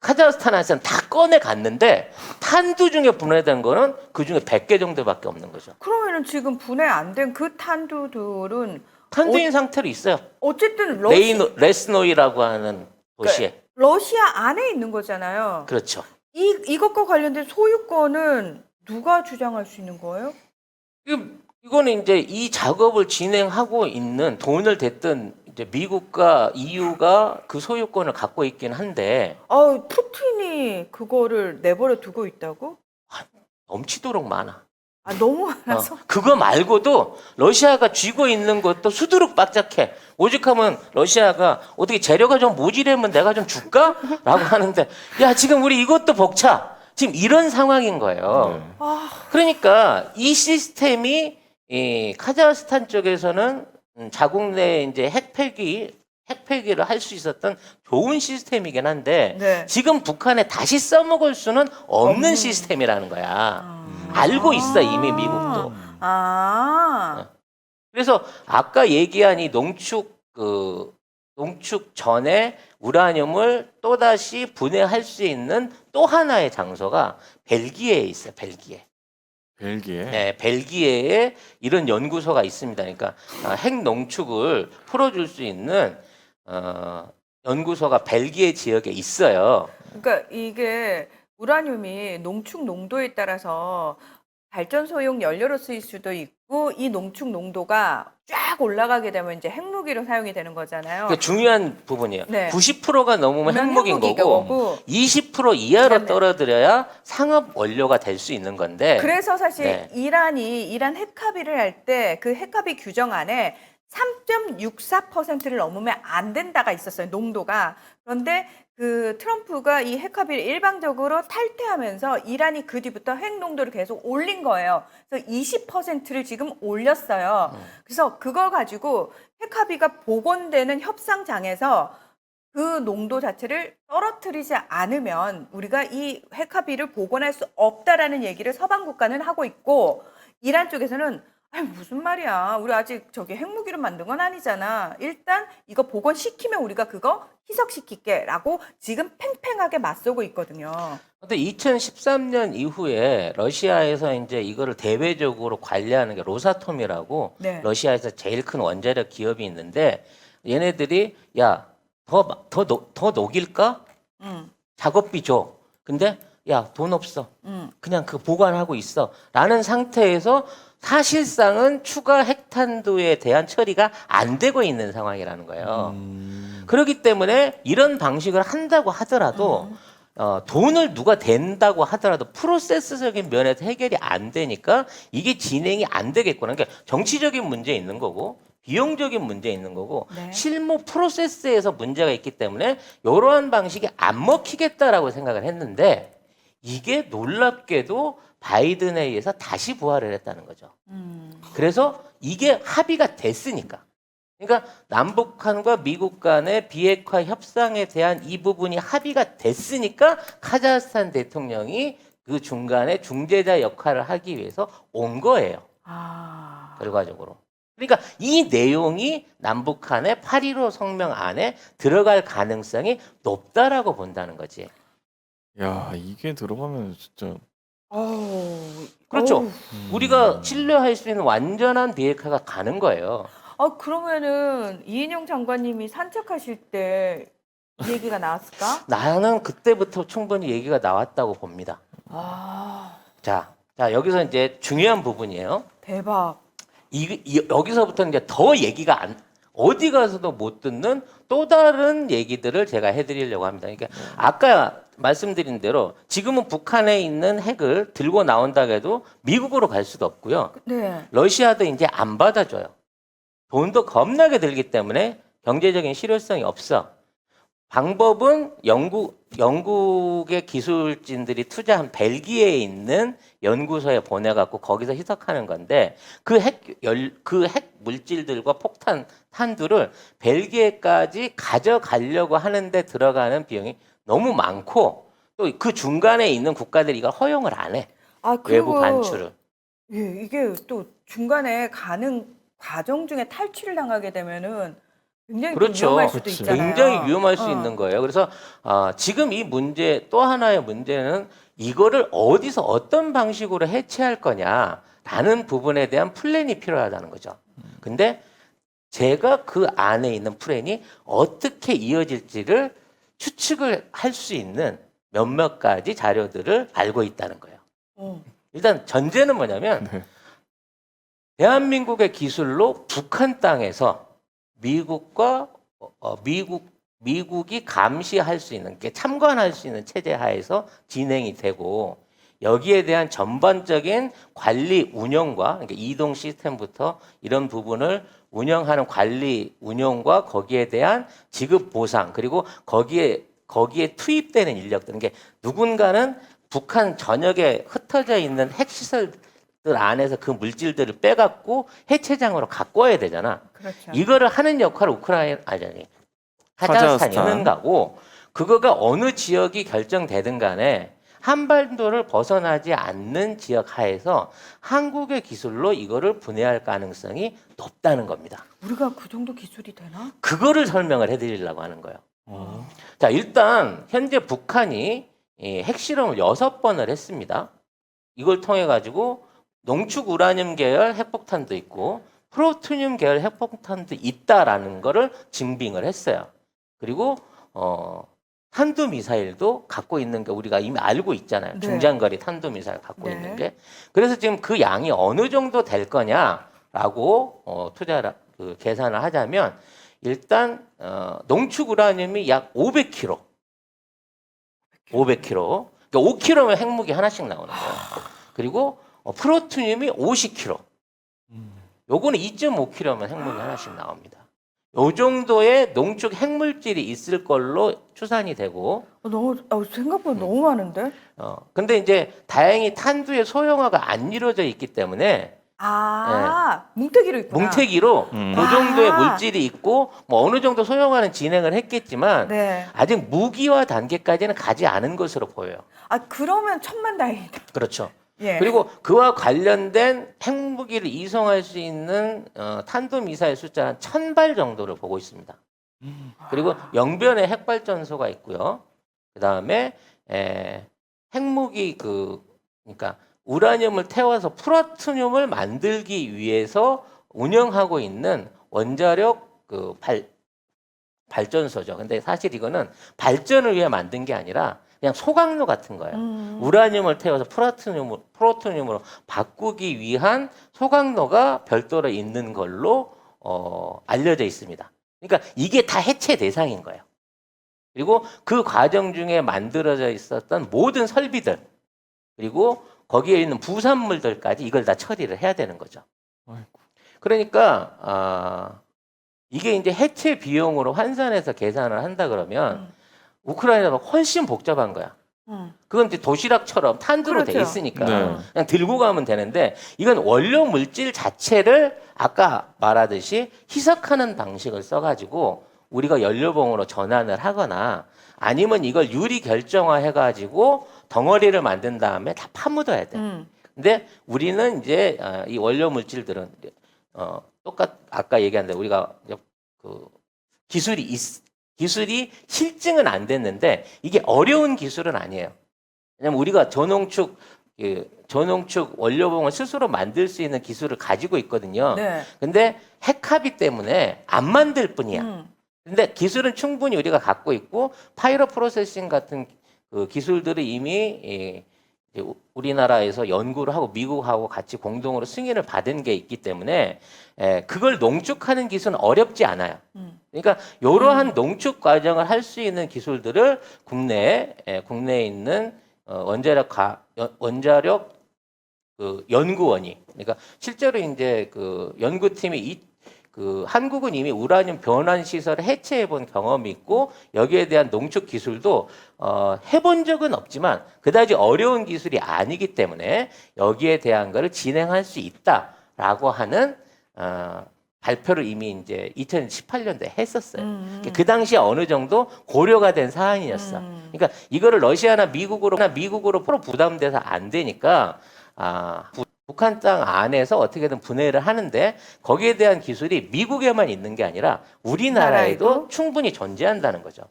카자흐스탄에서는 다 꺼내 갔는데, 탄두 중에 분해된 거는 그 중에 100개 정도밖에 없는 거죠. 그러면은 지금 분해 안 된 그 탄두들은 탄두인 상태로 있어요. 어쨌든 레스노이라고 하는 도시에. 러시아 안에 있는 거잖아요. 그렇죠. 이것과 관련된 소유권은 누가 주장할 수 있는 거예요? 이거는 이제 이 작업을 진행하고 있는 돈을 댔던 이제 미국과 EU가 그 소유권을 갖고 있긴 한데 푸틴이 그거를 내버려 두고 있다고? 넘치도록 많아. 너무 많아서? 그거 말고도 러시아가 쥐고 있는 것도 수두룩 빡짝해. 오죽하면 러시아가 어떻게 재료가 좀 모자라면 내가 좀 줄까? 라고 하는데 야 지금 우리 이것도 벅차. 지금 이런 상황인 거예요. 네. 그러니까 이 시스템이 이 카자흐스탄 쪽에서는 자국 내 이제 핵폐기를 할 수 있었던 좋은 시스템이긴 한데 네. 지금 북한에 다시 써먹을 수는 없는 시스템이라는 거야. 알고 있어 이미 미국도. 그래서 아까 얘기한 이 농축 전에 우라늄을 또다시 분해할 수 있는 또 하나의 장소가 벨기에에 있어요. 벨기에. 네, 벨기에에 이런 연구소가 있습니다. 그러니까 핵 농축을 풀어줄 수 있는 연구소가 벨기에 지역에 있어요. 그러니까 이게 우라늄이 농축 농도에 따라서 발전소용 연료로 쓰일 수도 있고 이 농축 농도가 쫙 올라가게 되면 이제 핵무기로 사용이 되는 거잖아요. 그러니까 중요한 부분이에요. 네. 90%가 넘으면 핵무기인 거고 20% 이하로 떨어뜨려야 상업 원료가 될 수 있는 건데 그래서 사실 네. 이란 핵 합의를 할 때 그 핵 합의 규정 안에 3.64%를 넘으면 안 된다가 있었어요. 농도가. 그런데 그 트럼프가 이 핵 합의를 일방적으로 탈퇴하면서 이란이 그 뒤부터 핵 농도를 계속 올린 거예요. 그래서 20%를 지금 올렸어요. 그래서 그걸 가지고 핵 합의가 복원되는 협상장에서 그 농도 자체를 떨어뜨리지 않으면 우리가 이 핵 합의를 복원할 수 없다라는 얘기를 서방 국가는 하고 있고 이란 쪽에서는 아니 무슨 말이야. 우리 아직 저기 핵무기를 만든 건 아니잖아. 일단 이거 복원시키면 우리가 그거 희석시킬게라고 지금 팽팽하게 맞서고 있거든요. 근데 2013년 이후에 러시아에서 이제 이거를 대외적으로 관리하는 게 로사톰이라고 네. 러시아에서 제일 큰 원자력 기업이 있는데 얘네들이 야, 더 녹일까? 작업비 줘. 근데 야, 돈 없어. 그냥 그 보관하고 있어. 라는 상태에서 사실상은 추가 핵탄두에 대한 처리가 안 되고 있는 상황이라는 거예요. 그렇기 때문에 이런 방식을 한다고 하더라도 돈을 누가 댄다고 하더라도 프로세스적인 면에서 해결이 안 되니까 이게 진행이 안 되겠구나. 그러니까 정치적인 문제 있는 거고 비용적인 문제 있는 거고 네. 실무 프로세스에서 문제가 있기 때문에 이러한 방식이 안 먹히겠다라고 생각을 했는데 이게 놀랍게도 바이든에 의해서 다시 부활을 했다는 거죠. 그래서 이게 합의가 됐으니까. 그러니까 남북한과 미국 간의 비핵화 협상에 대한 이 부분이 합의가 됐으니까 카자흐스탄 대통령이 그 중간에 중재자 역할을 하기 위해서 온 거예요. 아. 결과적으로. 그러니까 이 내용이 남북한의 8.15 성명 안에 들어갈 가능성이 높다라고 본다는 거지. 야, 이게 들어가면 진짜 그렇죠. 어우. 우리가 신뢰할 수 있는 완전한 비핵화가 가는 거예요. 그러면은 이인영 장관님이 산책하실 때 이 얘기가 나왔을까? 나는 그때부터 충분히 얘기가 나왔다고 봅니다. 아, 자, 여기서 이제 중요한 부분이에요. 대박. 여기서부터 이제 더 얘기가 어디 가서도 못 듣는 또 다른 얘기들을 제가 해드리려고 합니다. 그러니까 아까 말씀드린 대로 지금은 북한에 있는 핵을 들고 나온다고 해도 미국으로 갈 수도 없고요. 네. 러시아도 이제 안 받아줘요. 돈도 겁나게 들기 때문에 경제적인 실효성이 없어. 방법은 영국의 기술진들이 투자한 벨기에에 있는 연구소에 보내갖고 거기서 희석하는 건데 그 핵 물질들과 폭탄 탄두를 벨기에까지 가져가려고 하는데 들어가는 비용이 너무 많고 또 그 중간에 있는 국가들이 이걸 허용을 안 해. 외부 그리고 반출을. 예, 이게 또 중간에 가는 과정 중에 탈취를 당하게 되면은 굉장히 또 그렇죠. 위험할 수도 그렇지. 있잖아요. 굉장히 위험할 수 있는 거예요. 그래서 지금 이 문제 또 하나의 문제는 이거를 어디서 어떤 방식으로 해체할 거냐라는 부분에 대한 플랜이 필요하다는 거죠. 근데 제가 그 안에 있는 플랜이 어떻게 이어질지를 추측을 할 수 있는 몇몇 가지 자료들을 알고 있다는 거예요. 어. 일단 전제는 뭐냐면 네. 대한민국의 기술로 북한 땅에서 미국과 미국이 감시할 수 있는 게 참관할 수 있는 체제 하에서 진행이 되고 여기에 대한 전반적인 관리 운영과 그러니까 이동 시스템부터 이런 부분을 운영하는 관리 운영과 거기에 대한 지급 보상 그리고 거기에 투입되는 인력들 이게 누군가는 북한 전역에 흩어져 있는 핵시설들 안에서 그 물질들을 빼갖고 해체장으로 갖고 와야 되잖아. 그렇죠. 이거를 하는 역할을 카자흐스탄이 하는 거고 그거가 어느 지역이 결정되든 간에 한반도를 벗어나지 않는 지역 하에서 한국의 기술로 이거를 분해할 가능성이 높다는 겁니다. 우리가 그 정도 기술이 되나? 그거를 설명을 해드리려고 하는 거예요. 자, 일단 현재 북한이 이 핵실험을 6번을 했습니다. 이걸 통해 가지고 농축 우라늄 계열 핵폭탄도 있고 프로토늄 계열 핵폭탄도 있다라는 거를 증빙을 했어요. 그리고 탄도 미사일도 갖고 있는 게 우리가 이미 알고 있잖아요. 네. 중장거리 탄도 미사일 갖고 네. 있는 게. 그래서 지금 그 양이 어느 정도 될 거냐라고 계산을 하자면 일단 농축 우라늄이 약 500kg. 500kg. 그러니까 5kg면 핵무기 하나씩 나오는 거예요. 그리고 프로토늄이 50kg. 요거는 2.5kg면 핵무기 하나씩 나옵니다. 요 정도의 농축 핵물질이 있을 걸로 추산이 되고 너무 생각보다 너무 많은데? 근데 이제 다행히 탄두의 소형화가 안 이루어져 있기 때문에 뭉태기로 있구나. 뭉태기로 음. 그 정도의 아. 물질이 있고 뭐 어느 정도 소형화는 진행을 했겠지만 네. 아직 무기화 단계까지는 가지 않은 것으로 보여요. 그러면 천만다행이다. 그렇죠. 예. 그리고 그와 관련된 핵무기를 이송할 수 있는 탄도미사일 숫자는 1,000발 정도를 보고 있습니다. 그리고 영변에 핵발전소가 있고요. 그다음에 핵무기 그러니까 우라늄을 태워서 플루토늄을 만들기 위해서 운영하고 있는 원자력 발전소죠. 근데 사실 이거는 발전을 위해 만든 게 아니라 그냥 소각로 같은 거예요. 우라늄을 태워서 플루토늄으로 바꾸기 위한 소각로가 별도로 있는 걸로 알려져 있습니다. 그러니까 이게 다 해체 대상인 거예요. 그리고 그 과정 중에 만들어져 있었던 모든 설비들 그리고 거기에 있는 부산물들까지 이걸 다 처리를 해야 되는 거죠. 아이고. 그러니까 이게 이제 해체 비용으로 환산해서 계산을 한다 그러면 우크라이나가 훨씬 복잡한 거야. 그건 이제 도시락처럼 탄두로 돼 그렇죠. 있으니까 네. 그냥 들고 가면 되는데 이건 원료 물질 자체를 아까 말하듯이 희석하는 방식을 써가지고 우리가 연료봉으로 전환을 하거나 아니면 이걸 유리 결정화 해가지고 덩어리를 만든 다음에 다 파묻어야 돼. 근데 우리는 이제 이 원료 물질들은 아까 얘기한 대로 우리가 그 기술이 실증은 안 됐는데 이게 어려운 기술은 아니에요. 왜냐면 우리가 전홍축 원료봉을 스스로 만들 수 있는 기술을 가지고 있거든요. 네. 근데 핵합의 때문에 안 만들 뿐이야. 근데 기술은 충분히 우리가 갖고 있고 파이로 프로세싱 같은 그 기술들을 이미 이제 우리나라에서 연구를 하고 미국하고 같이 공동으로 승인을 받은 게 있기 때문에 그걸 농축하는 기술은 어렵지 않아요. 그러니까 이러한 농축 과정을 할 수 있는 기술들을 국내에 있는 원자력 그 연구원이 그러니까 실제로 이제 그 연구팀이 한국은 이미 우라늄 변환 시설을 해체해 본 경험이 있고 여기에 대한 농축 기술도 해본 적은 없지만 그다지 어려운 기술이 아니기 때문에 여기에 대한 거를 진행할 수 있다라고 하는 발표를 이미 이제 2018년도에 했었어요. 그 당시에 어느 정도 고려가 된 사안이었어. 그러니까 이거를 러시아나 미국으로 프로 부담돼서 안 되니까 북한 땅 안에서 어떻게든 분해를 하는데 거기에 대한 기술이 미국에만 있는 게 아니라 우리나라에도 나라에도? 충분히 존재한다는 거죠.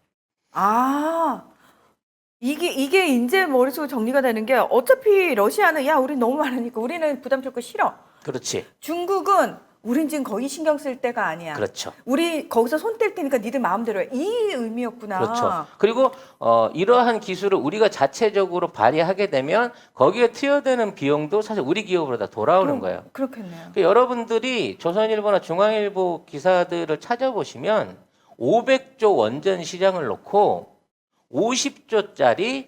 아, 이게 이제 머릿속에 정리가 되는 게 어차피 러시아는 야, 우리 너무 많으니까 우리는 부담 줄 거 싫어. 그렇지. 중국은 우린 지금 거의 신경 쓸 때가 아니야. 그렇죠. 우리 거기서 손 뗄 테니까 니들 마음대로 해. 이 의미였구나. 그렇죠. 그리고 이러한 기술을 우리가 자체적으로 발휘하게 되면 거기에 투여되는 비용도 사실 우리 기업으로 다 돌아오는 거예요. 그렇겠네요. 그러니까 여러분들이 조선일보나 중앙일보 기사들을 찾아보시면 500조 원전 시장을 놓고 50조짜리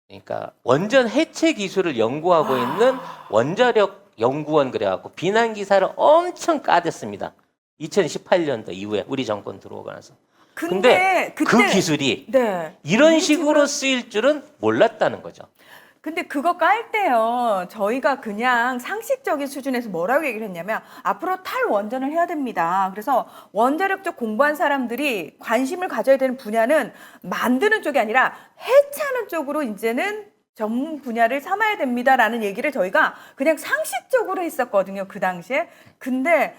그러니까 원전 해체 기술을 연구하고 있는 원자력 연구원 그래갖고 비난 기사를 엄청 까댔습니다. 2018년도 이후에 우리 정권 들어오고 나서. 근데 그 그때 기술이 네. 이런 식으로 쓰일 줄은 몰랐다는 거죠. 근데 그거 깔 때요, 저희가 그냥 상식적인 수준에서 뭐라고 얘기를 했냐면, 앞으로 탈원전을 해야 됩니다. 그래서 원자력 쪽 공부한 사람들이 관심을 가져야 되는 분야는 만드는 쪽이 아니라 해체하는 쪽으로 이제는 전문 분야를 삼아야 됩니다라는 얘기를 저희가 그냥 상식적으로 했었거든요, 그 당시에. 근데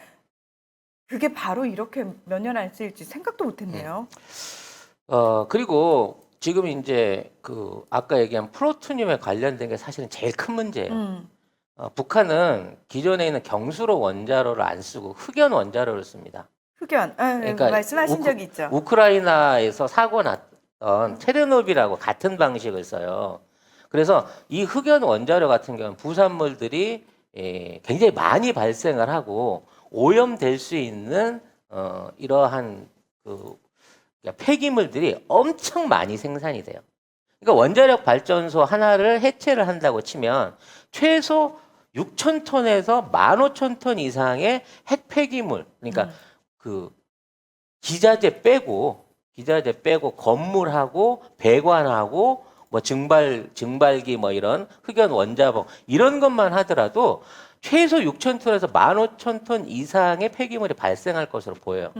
그게 바로 이렇게 몇 년 안 쓰일지 생각도 못 했네요. 그리고 지금 이제 그 아까 얘기한 플루토늄에 관련된 게 사실은 제일 큰 문제예요. 북한은 기존에 있는 경수로 원자로를 안 쓰고 흑연 원자로를 씁니다. 흑연, 그러니까 말씀하신 적이 있죠. 우크라이나에서 사고 났던 체르노빌하고 같은 방식을 써요. 그래서 이 흑연 원자로 같은 경우는 부산물들이 굉장히 많이 발생을 하고 오염될 수 있는 이러한 폐기물들이 엄청 많이 생산이 돼요. 그러니까 원자력 발전소 하나를 해체를 한다고 치면 최소 6,000톤에서 15,000톤 이상의 핵 폐기물, 그러니까 그 기자재 빼고 건물하고 배관하고 뭐 증발기 뭐 이런 흑연 원자봉 이런 것만 하더라도 최소 6,000톤에서 15,000톤 이상의 폐기물이 발생할 것으로 보여요.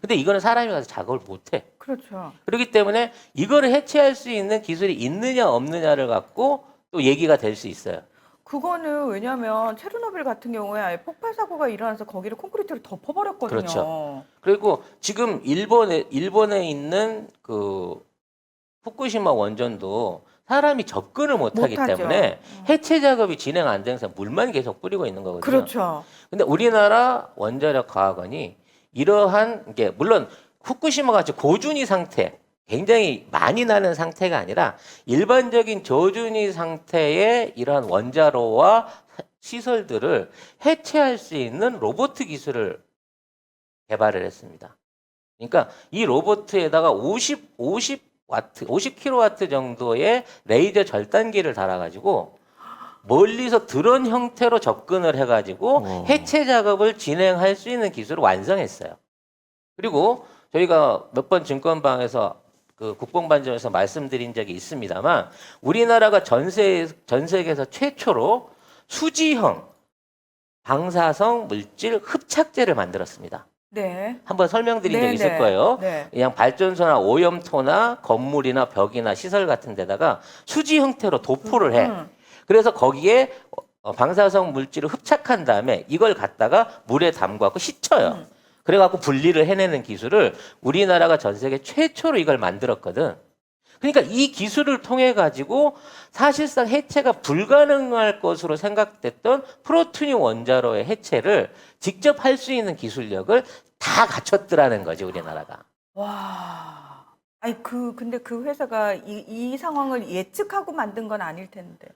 근데 이거는 사람이 가서 작업을 못 해. 그렇죠. 그렇기 때문에 이거를 해체할 수 있는 기술이 있느냐 없느냐를 갖고 또 얘기가 될 수 있어요. 그거는 왜냐하면 체르노빌 같은 경우에 아예 폭발 사고가 일어나서 거기를 콘크리트로 덮어버렸거든요. 그렇죠. 그리고 지금 일본에 있는 그 후쿠시마 원전도 사람이 접근을 못하기 못하죠. 때문에 해체 작업이 진행 안 되면서 물만 계속 뿌리고 있는 거거든요. 그렇죠. 근데 우리나라 원자력 과학원이 이러한 게 물론 후쿠시마 같이 고준위 상태 굉장히 많이 나는 상태가 아니라 일반적인 저준위 상태의 이러한 원자로와 시설들을 해체할 수 있는 로봇 기술을 개발을 했습니다. 그러니까 이 로봇에다가 50kW 정도의 레이저 절단기를 달아가지고 멀리서 드론 형태로 접근을 해가지고 해체 작업을 진행할 수 있는 기술을 완성했어요. 그리고 저희가 몇 번 증권방에서 그 국뽕반점에서 말씀드린 적이 있습니다만 우리나라가 전 세계에서 최초로 수지형 방사성 물질 흡착제를 만들었습니다. 네. 한번 설명드린 적 네, 있을 네. 거예요. 네. 그냥 발전소나 오염토나 건물이나 벽이나 시설 같은 데다가 수지 형태로 도포를 해. 그래서 거기에 방사성 물질을 흡착한 다음에 이걸 갖다가 물에 담궈갖고 씻혀요. 그래갖고 분리를 해내는 기술을 우리나라가 전 세계 최초로 이걸 만들었거든. 그러니까 이 기술을 통해 가지고 사실상 해체가 불가능할 것으로 생각됐던 프로토늄 원자로의 해체를 직접 할 수 있는 기술력을 다 갖췄더라는 거지 우리나라가. 와. 아니 근데 그 회사가 이 상황을 예측하고 만든 건 아닐 텐데.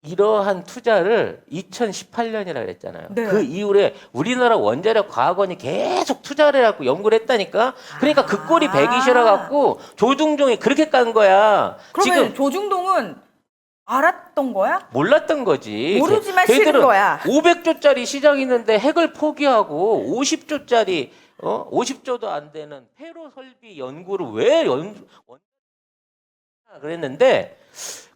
이러한 투자를 2018년이라 그랬잖아요. 네. 그 이후에 우리나라 원자력 과학원이 계속 투자를 해갖고 연구를 했다니까. 그러니까 그 꼴이 배기 싫어갖고 조중동이 그렇게 깐 거야. 그러면 지금 조중동은 알았던 거야? 몰랐던 거지. 모르지만 싫은 걔들은 거야. 500조짜리 시장 있는데 핵을 포기하고 50조짜리 50조도 안 되는 폐로 설비 연구를 왜 그랬는데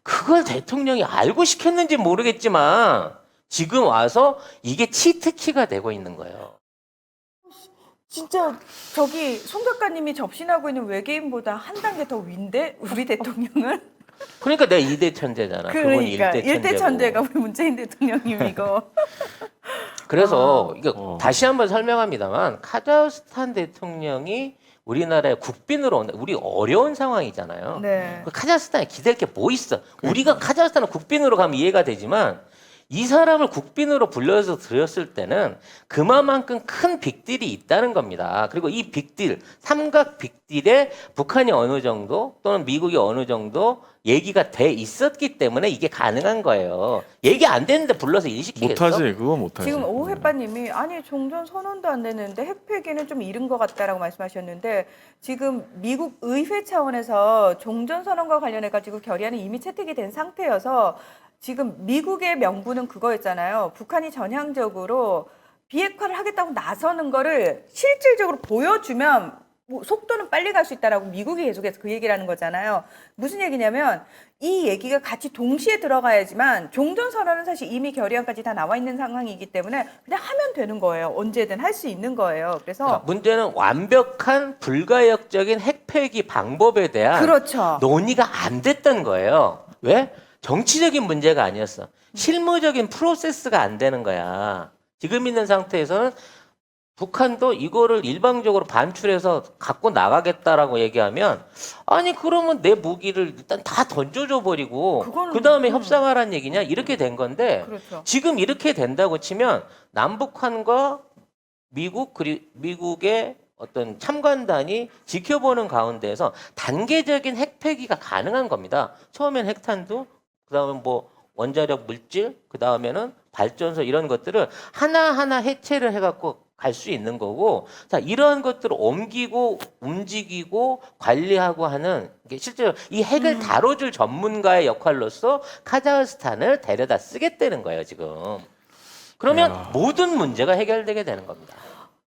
그걸 대통령이 알고 시켰는지 모르겠지만 지금 와서 이게 치트키가 되고 있는 거예요. 진짜 저기 송 작가님이 접신하고 있는 외계인보다 한 단계 더 위인데 우리 대통령은 그러니까 내가 2대 천재잖아. 그분이 그러니까 1대 1대 천재고. 천재가 우리 문재인 대통령님이고 그래서 이거 다시 한번 설명합니다만 카자흐스탄 대통령이 우리나라에 국빈으로 온다. 우리 어려운 상황이잖아요. 네. 그 카자흐스탄에 기댈 게 뭐 있어? 우리가 카자흐스탄을 국빈으로 가면 이해가 되지만 이 사람을 국빈으로 불러서 들였을 때는 그만큼 큰 빅딜이 있다는 겁니다. 그리고 이 빅딜, 삼각 빅딜에 북한이 어느 정도 또는 미국이 어느 정도 얘기가 돼 있었기 때문에 이게 가능한 거예요. 얘기 안 되는데 불러서 일시키겠어? 못하지, 그건 못하지. 지금 오해빠님이 아니 종전 선언도 안 됐는데 핵폐기는 좀 이른 것 같다라고 말씀하셨는데 지금 미국 의회 차원에서 종전 선언과 관련해 가지고 결의안이 이미 채택이 된 상태여서 지금 미국의 명분은 그거였잖아요. 북한이 전향적으로 비핵화를 하겠다고 나서는 거를 실질적으로 보여주면 뭐 속도는 빨리 갈 수 있다라고 미국이 계속해서 그 얘기를 하는 거잖아요. 무슨 얘기냐면 이 얘기가 같이 동시에 들어가야지만 종전선언은 사실 이미 결의안까지 다 나와 있는 상황이기 때문에 그냥 하면 되는 거예요. 언제든 할 수 있는 거예요. 그래서 문제는 완벽한 불가역적인 핵폐기 방법에 대한 그렇죠. 논의가 안 됐던 거예요. 왜? 정치적인 문제가 아니었어. 실무적인 프로세스가 안 되는 거야. 지금 있는 상태에서는 북한도 이거를 일방적으로 반출해서 갖고 나가겠다라고 얘기하면 아니 그러면 내 무기를 일단 다 던져줘 버리고 그거는- 그 다음에 협상하라는 얘기냐 이렇게 된 건데 그렇죠. 지금 이렇게 된다고 치면 남북한과 미국 그리고 미국의 어떤 참관단이 지켜보는 가운데에서 단계적인 핵폐기가 가능한 겁니다. 처음엔 핵탄두, 그다음에 뭐 원자력 물질, 그다음에는 발전소 이런 것들을 하나하나 해체를 해갖고 갈 수 있는 거고, 자 이러한 것들을 옮기고 움직이고 관리하고 하는 게 실제로 이 핵을 다뤄줄 전문가의 역할로서 카자흐스탄을 데려다 쓰겠다는 거예요 지금. 그러면 야. 모든 문제가 해결되게 되는 겁니다.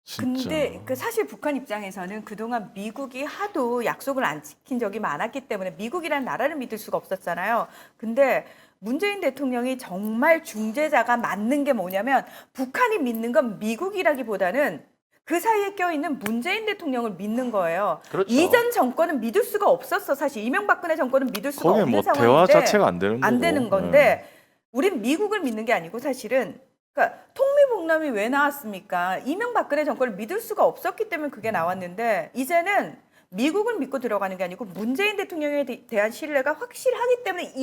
진짜. 근데 그 사실 북한 입장에서는 그동안 미국이 하도 약속을 안 지킨 적이 많았기 때문에 미국이라는 나라를 믿을 수가 없었잖아요. 근데 문재인 대통령이 정말 중재자가 맞는 게 뭐냐면 북한이 믿는 건 미국이라기보다는 그 사이에 껴있는 문재인 대통령을 믿는 거예요. 그렇죠. 이전 정권은 믿을 수가 없었어. 사실 이명박근혜 정권은 믿을 수가 거기에 없는 뭐 상황인데 대화 자체가 안 되는 안 거고. 되는 건데 우린 미국을 믿는 게 아니고 사실은 그러니까 통미봉람이 왜 나왔습니까? 이명박근혜 정권을 믿을 수가 없었기 때문에 그게 나왔는데 이제는 미국을 믿고 들어가는 게 아니고 문재인 대통령에 대한 신뢰가 확실하기 때문에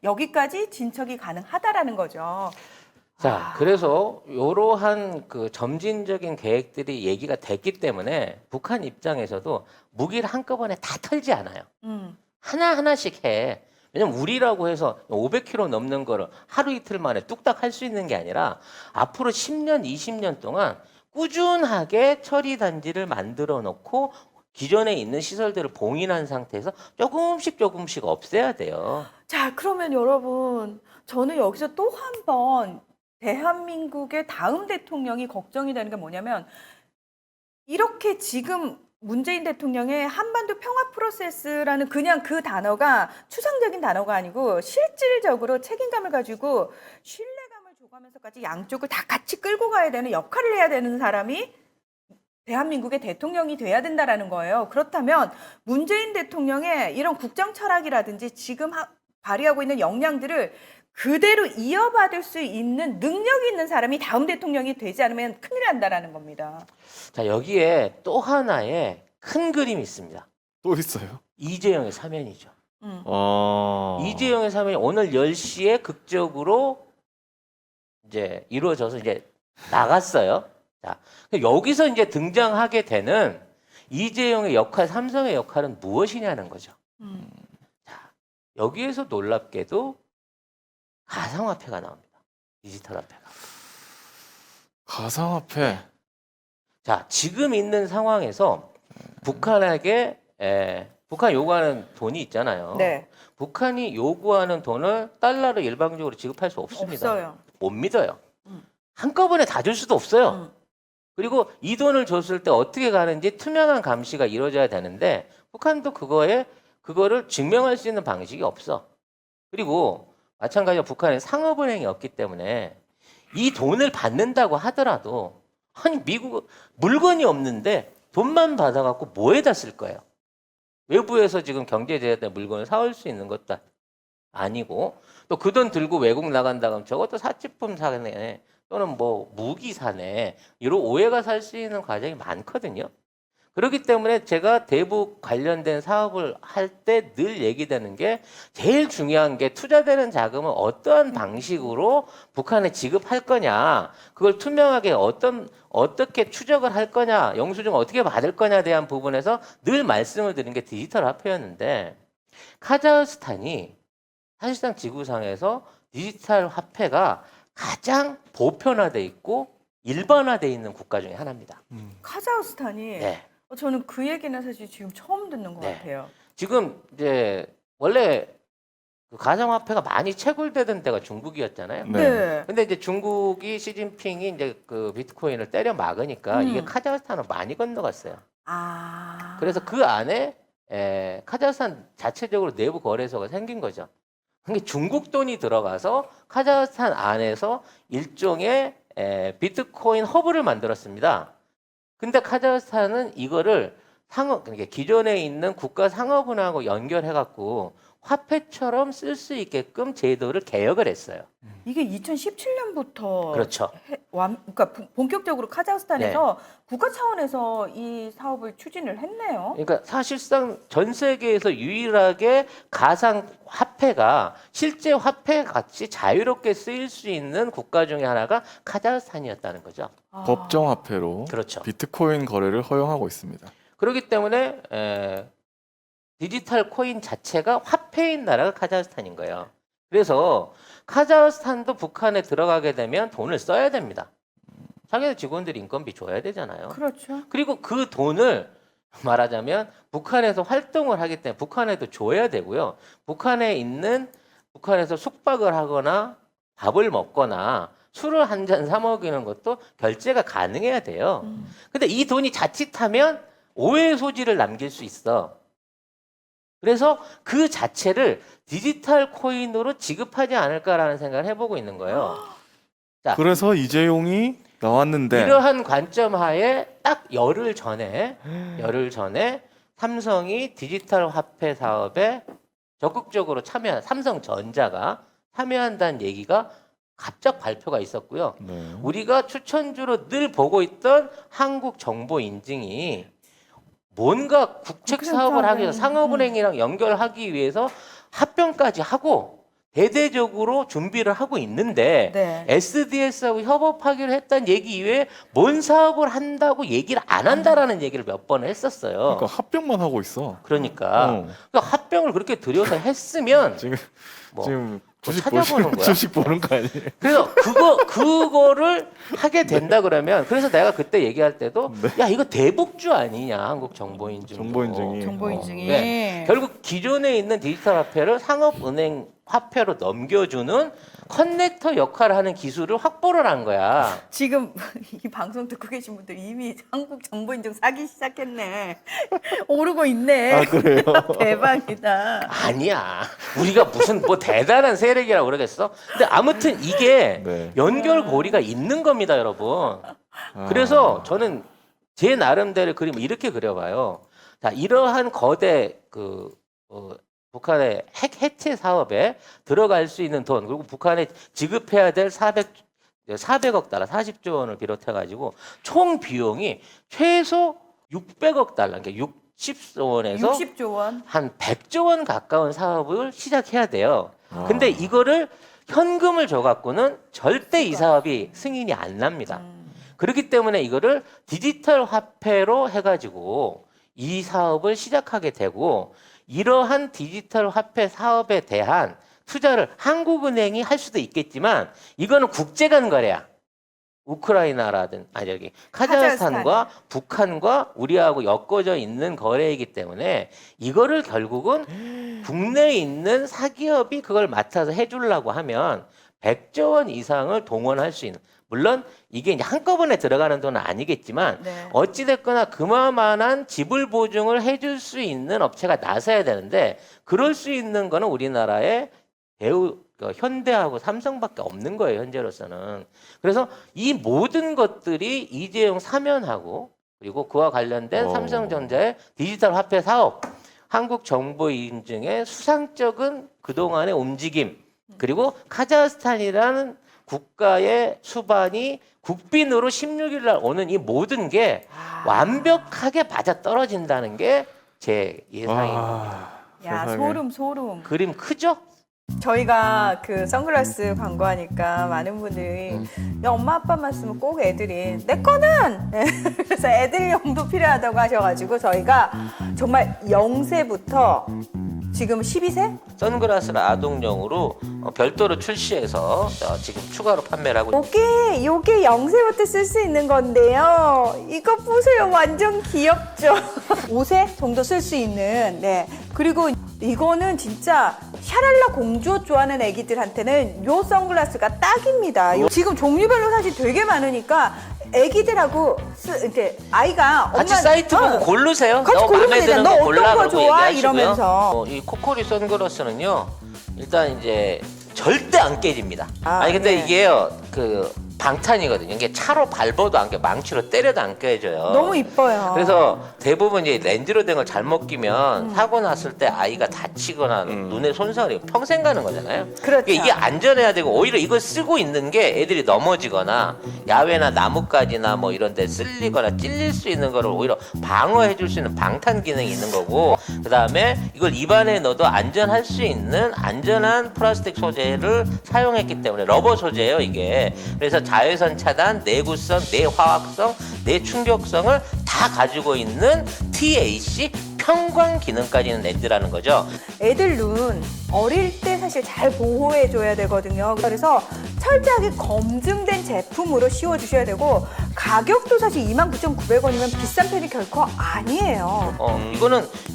여기까지 진척이 가능하다라는 거죠. 자, 그래서 이러한 그 점진적인 계획들이 얘기가 됐기 때문에 북한 입장에서도 무기를 한꺼번에 다 털지 않아요. 하나하나씩 해. 왜냐면 우리라고 해서 500km 넘는 거를 하루 이틀 만에 뚝딱 할 수 있는 게 아니라 앞으로 10년, 20년 동안 꾸준하게 처리 단지를 만들어 놓고 기존에 있는 시설들을 봉인한 상태에서 조금씩 없애야 돼요. 자, 그러면 여러분, 저는 여기서 또 한 번 대한민국의 다음 대통령이 걱정이 되는 게 뭐냐면 이렇게 지금 문재인 대통령의 한반도 평화 프로세스라는 그냥 그 단어가 추상적인 단어가 아니고 실질적으로 책임감을 가지고 신뢰감을 줘가면서까지 양쪽을 다 같이 끌고 가야 되는 역할을 해야 되는 사람이 대한민국의 대통령이 돼야 된다라는 거예요. 그렇다면 문재인 대통령의 이런 국정 철학이라든지 지금 발휘하고 있는 역량들을 그대로 이어받을 수 있는 능력이 있는 사람이 다음 대통령이 되지 않으면 큰일 난다라는 겁니다. 자, 여기에 또 하나의 큰 그림이 있습니다. 또 있어요. 이재용의 사면이죠. 이재용의 사면이 오늘 10시에 극적으로 이제 이루어져서 이제 나갔어요. 자, 여기서 이제 등장하게 되는 이재용의 역할, 삼성의 역할은 무엇이냐는 거죠. 자, 여기에서 놀랍게도 가상화폐가 나옵니다. 디지털 화폐가. 가상화폐. 자, 지금 있는 상황에서 북한에게 북한 요구하는 돈이 있잖아요. 네. 북한이 요구하는 돈을 달러로 일방적으로 지급할 수 없습니다. 없어요. 못 믿어요. 한꺼번에 다 줄 수도 없어요. 그리고 이 돈을 줬을 때 어떻게 가는지 투명한 감시가 이루어져야 되는데 북한도 그거를 증명할 수 있는 방식이 없어. 그리고 마찬가지로 북한에 상업은행이 없기 때문에 이 돈을 받는다고 하더라도 아니 미국 물건이 없는데 돈만 받아갖고 뭐에다 쓸 거예요? 외부에서 지금 경제 제재 때문에 물건을 사올 수 있는 것도 아니고 또 그 돈 들고 외국 나간다 그러면 저것도 사치품 사네 또는 뭐 무기 사네 이런 오해가 살 수 있는 과정이 많거든요. 그렇기 때문에 제가 대북 관련된 사업을 할 때 늘 얘기되는 게 제일 중요한 게 투자되는 자금을 어떠한 방식으로 북한에 지급할 거냐, 그걸 투명하게 어떻게 추적을 할 거냐, 영수증 어떻게 받을 거냐에 대한 부분에서 늘 말씀을 드린 게 디지털 화폐였는데 카자흐스탄이 사실상 지구상에서 디지털 화폐가 가장 보편화돼 있고 일반화돼 있는 국가 중에 하나입니다. 카자흐스탄이 네. 저는 그 얘기는 사실 지금 처음 듣는 것 네. 같아요. 지금 이제 원래 그 가상화폐가 많이 채굴되던 데가 중국이었잖아요. 네. 근데 이제 중국이 시진핑이 이제 그 비트코인을 때려 막으니까 이게 카자흐스탄으로 많이 건너갔어요. 아. 그래서 그 안에 카자흐스탄 자체적으로 내부 거래소가 생긴 거죠. 그게 중국 돈이 들어가서 카자흐스탄 안에서 일종의 비트코인 허브를 만들었습니다. 근데 카자흐스탄은 이거를 그러니까 기존에 있는 국가 상업은행하고 연결해갖고 화폐처럼 쓸 수 있게끔 제도를 개혁을 했어요. 이게 2017년부터 그렇죠. 그러니까 본격적으로 카자흐스탄에서 국가 차원에서 이 사업을 추진을 했네요. 그러니까 사실상 전 세계에서 유일하게 가상 화폐가 실제 화폐 같이 자유롭게 쓰일 수 있는 국가 중에 하나가 카자흐스탄이었다는 거죠. 아. 법정화폐로 그렇죠. 비트코인 거래를 허용하고 있습니다. 그렇기 때문에 디지털 코인 자체가 화폐인 나라가 카자흐스탄인 거예요. 그래서 카자흐스탄도 북한에 들어가게 되면 돈을 써야 됩니다. 자기네 직원들이 인건비 줘야 되잖아요. 그렇죠. 그리고 그 돈을 말하자면 북한에서 활동을 하기 때문에 북한에도 줘야 되고요. 북한에서 숙박을 하거나 밥을 먹거나 술을 한 잔 사 먹이는 것도 결제가 가능해야 돼요. 근데 이 돈이 자칫하면 오해의 소지를 남길 수 있어. 그래서 그 자체를 디지털 코인으로 지급하지 않을까라는 생각을 해보고 있는 거예요. 자, 그래서 이재용이 나왔는데 이러한 관점 하에 딱 열흘 전에 삼성이 디지털 화폐 사업에 적극적으로 삼성전자가 참여한다는 얘기가 갑작 발표가 있었고요. 네. 우리가 추천주로 늘 보고 있던 한국정보인증이 뭔가 국책 사업을 하기 위해서 상업은행이랑 연결하기 위해서 합병까지 하고 대대적으로 준비를 하고 있는데 네. SDS하고 협업하기로 했다는 얘기 이외에 뭔 사업을 한다고 얘기를 안 한다라는 얘기를 몇 번 했었어요. 그러니까 합병만 하고 있어. 그러니까 합병을 그렇게 들여서 했으면 지금 뭐 지금 뭐 주식 찾아보는 거야. 주식 보는 거 아니에요? 그래서 그거를 하게 된다 그러면 그래서 내가 그때 얘기할 때도 야 이거 대북주 아니냐 한국정보인증 정보인증이. 정보인증이. 네. 결국 기존에 있는 디지털 화폐를 상업은행 화폐로 넘겨주는 커넥터 역할을 하는 기술을 확보를 한 거야. 지금 이 방송 듣고 계신 분들 이미 한국 정보인증 사기 시작했네. 오르고 있네. 아 그래요? 대박이다. 아니야. 우리가 무슨 뭐 대단한 세력이라고 그러겠어? 근데 아무튼 이게 네. 연결고리가 있는 겁니다, 여러분. 그래서 저는 제 나름대로 그림을 이렇게 그려봐요. 자, 이러한 거대 북한의 핵 해체 사업에 들어갈 수 있는 돈 그리고 북한에 지급해야 될 400억 달러, 40조 원을 비롯해 가지고 총 비용이 최소 600억 달러, 그러니까 60조 원에서 60조 원. 한 100조 원 가까운 사업을 시작해야 돼요. 근데 이거를 현금을 줘갖고는 절대 이 사업이 승인이 안 납니다. 그렇기 때문에 이거를 디지털 화폐로 해가지고 이 사업을 시작하게 되고 이러한 디지털 화폐 사업에 대한 투자를 한국은행이 할 수도 있겠지만 이거는 국제간 거래야. 우크라이나라든 아니 여기 카자흐스탄과 북한과 우리하고 엮어져 있는 거래이기 때문에 이거를 결국은 국내에 있는 사기업이 그걸 맡아서 해주려고 하면 100조 원 이상을 동원할 수 있는 물론 이게 이제 한꺼번에 들어가는 돈은 아니겠지만 네. 어찌됐거나 그만한 지불 보증을 해줄 수 있는 업체가 나서야 되는데 그럴 수 있는 거는 우리나라에 현대하고 삼성밖에 없는 거예요 현재로서는. 그래서 이 모든 것들이 이재용 사면하고 그리고 그와 관련된 삼성전자의 디지털 화폐 사업, 한국정보인증의 수상적인 그동안의 움직임 그리고 카자흐스탄이라는 국가의 수반이 국빈으로 16일 날 오는 이 모든 게 완벽하게 맞아 떨어진다는 게 제 예상입니다. 야, 세상에. 소름. 그림 크죠? 저희가 그 선글라스 광고하니까 많은 분들이 야, 엄마 아빠만 쓰면 꼭 애들이 내 거는 그래서 애들용도 필요하다고 하셔가지고 저희가 정말 0세부터 지금 12세? 선글라스를 아동용으로 별도로 출시해서 지금 추가로 판매를 하고 있습니다. 요게 0세부터 쓸 수 있는 건데요. 이거 보세요. 완전 귀엽죠? 5세 정도 쓸 수 있는. 네. 그리고 이거는 진짜 샤랄라 공주 좋아하는 애기들한테는 요 선글라스가 딱입니다. 지금 종류별로 사실 되게 많으니까 애기들하고 이렇게 아이가 같이 엄마 사이트 보고 고르세요. 같이 너 고르면 마음에 되잖아. 드는 너 거 어떤 골라 거 그러고 좋아? 얘기하시고요. 이러면서. 이 코코리 선글라스는요. 일단 이제 절대 안 깨집니다. 아니 근데 네. 이게요. 방탄이거든요. 이게 차로 밟아도 안 깨, 망치로 때려도 안 깨져요. 너무 이뻐요. 그래서 대부분 이제 렌즈로 된 걸 잘못 끼면 사고 났을 때 아이가 다치거나 눈에 손상이 평생 가는 거잖아요. 그렇죠. 이게 안전해야 되고 오히려 이걸 쓰고 있는 게 애들이 넘어지거나 야외나 나뭇가지나 뭐 이런 데 쓸리거나 찔릴 수 있는 거를 오히려 방어해 줄 수 있는 방탄 기능이 있는 거고 그다음에 이걸 입안에 넣어도 안전할 수 있는 안전한 플라스틱 소재를 사용했기 때문에 러버 소재예요, 이게. 그래서 자외선 차단, 내구성, 내화학성, 내충격성을 다 가지고 있는 TAC 평광 기능까지 있는 렌즈라는 거죠. 애들 눈 어릴 때 사실 잘 보호해 줘야 되거든요. 그래서 철저하게 검증된 제품으로 씌워 주셔야 되고 가격도 사실 29,900원이면 비싼 편이 결코 아니에요.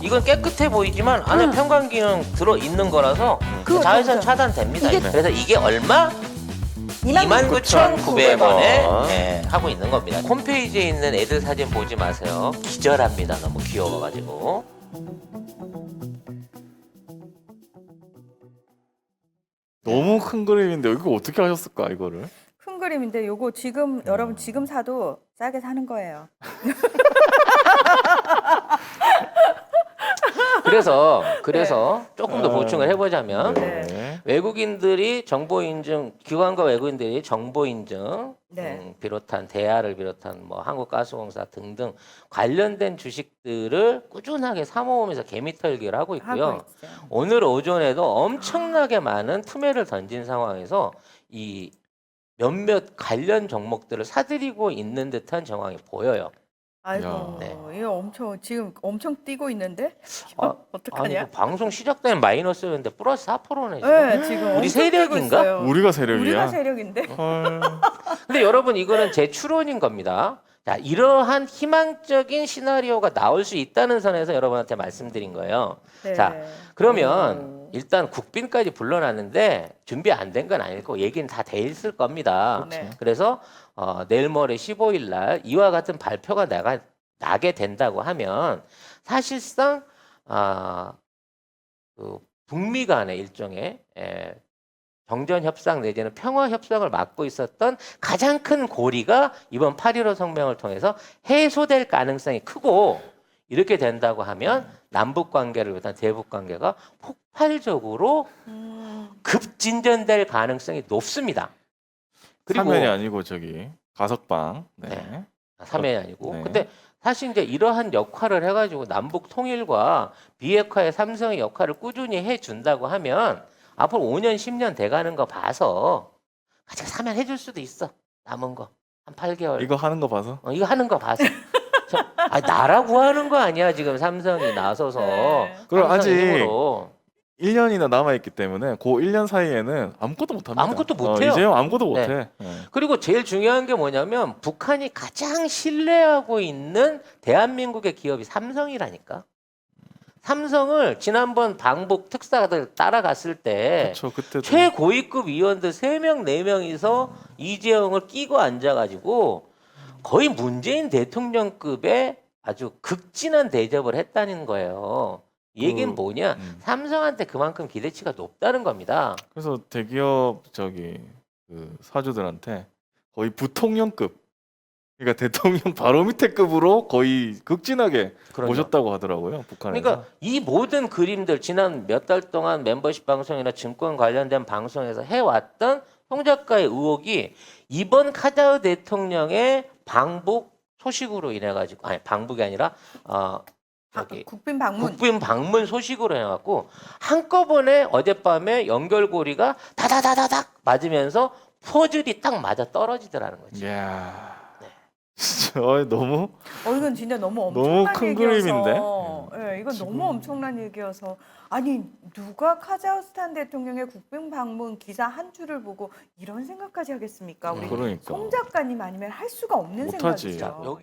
이건 깨끗해 보이지만 안에 평광 기능 들어 있는 거라서 자외선 차단됩니다. 그래서 이게 얼마? 29,900원에 하고 있는 겁니다. 홈페이지에 있는 애들 사진 보지 마세요. 기절합니다. 너무 귀여워가지고. 너무 큰 그림인데 이거 어떻게 하셨을까 이거를? 큰 그림인데 요거 지금 여러분 지금 사도 싸게 사는 거예요. 그래서 조금 더 보충을 해보자면 네. 외국인들이 정보 인증, 기관과 외국인들이 정보 인증 네. 비롯한 대하를 비롯한 뭐 한국가스공사 등등 관련된 주식들을 꾸준하게 사모으면서 개미털기를 하고 있고요. 하고 있어요. 오늘 오전에도 엄청나게 많은 투매를 던진 상황에서 이 몇몇 관련 종목들을 사들이고 있는 듯한 정황이 보여요. 아이고, 야. 네. 이거 엄청 지금 엄청 뛰고 있는데 아, 아니, 어떡하냐? 그 방송 시작 때는 마이너스였는데 플러스 4%네. 네, 지금 우리 엄청 세력인가? 뛰고 있어요. 우리가 세력이야. 우리가 세력인데. 헐. 근데 여러분 이거는 제 추론인 겁니다. 자, 이러한 희망적인 시나리오가 나올 수 있다는 선에서 여러분한테 말씀드린 거예요. 네. 자, 그러면 오. 일단 국빈까지 불러놨는데 준비 안 된 건 아니고 얘기는 다 돼 있을 겁니다. 네. 그래서 내일 모레 15일 날 이와 같은 발표가 나게 된다고 하면 사실상 그 북미 간의 일종의 정전 협상 내지는 평화 협상을 맡고 있었던 가장 큰 고리가 이번 8.15 성명을 통해서 해소될 가능성이 크고 이렇게 된다고 하면 남북 관계를 비롯한 대북 관계가 폭발적으로 급진전될 가능성이 높습니다. 그리고 사면이 아니고 저기 가석방. 네. 네. 사면이 아니고. 네. 근데 사실 이제 이러한 역할을 해가지고 남북 통일과 비핵화의 삼성의 역할을 꾸준히 해준다고 하면 앞으로 5년, 10년 돼가는 거 봐서 같이 사면해 줄 수도 있어. 남은 거. 한 8개월. 이거 하는 거 봐서. 이거 하는 거 봐서. 나라고 하는 거 아니야. 지금 삼성이 나서서. 네. 그럼 삼성 아직 힘으로. 1년이나 남아 있기 때문에 그 1년 사이에는 아무것도 못 합니다. 아무것도 못 해요. 이제 아무것도 못 네. 해. 그리고 제일 중요한 게 뭐냐면 북한이 가장 신뢰하고 있는 대한민국의 기업이 삼성이라니까. 삼성을 지난번 방북 특사들 따라갔을 때 그렇죠. 그때 최고위급 위원들 3명, 4명이서 이재용을 끼고 앉아가지고 거의 문재인 대통령급의 아주 극진한 대접을 했다는 거예요. 이 얘기는 뭐냐? 삼성한테 그만큼 기대치가 높다는 겁니다. 그래서 대기업 저기 그 사주들한테 거의 부통령급, 그러니까 대통령 바로 밑에 급으로 거의 극진하게 그럼요. 모셨다고 하더라고요. 북한에서. 그러니까 이 모든 그림들 지난 몇 달 동안 멤버십 방송이나 증권 관련된 방송에서 해왔던 송 작가의 의혹이 이번 카자흐 대통령의 방북 소식으로 인해 가지고 아니 방북이 아니라 저기 국빈 방문. 국빈 방문 소식으로 해갖고 한꺼번에 어젯밤에 연결고리가 다다다다닥 맞으면서 퍼즐이 딱 맞아 떨어지더라는 거지. 이야. 네. 진짜 너무 이건 진짜 너무 너무 엄청난 큰 얘기여서. 그림인데? 예, 이건 지금. 너무 엄청난 얘기여서 아니 누가 카자흐스탄 대통령의 국빈 방문 기사 한 줄을 보고 이런 생각까지 하겠습니까? 우리 그러니까. 송 작가님 아니면 할 수가 없는 못하지. 생각이죠. 여기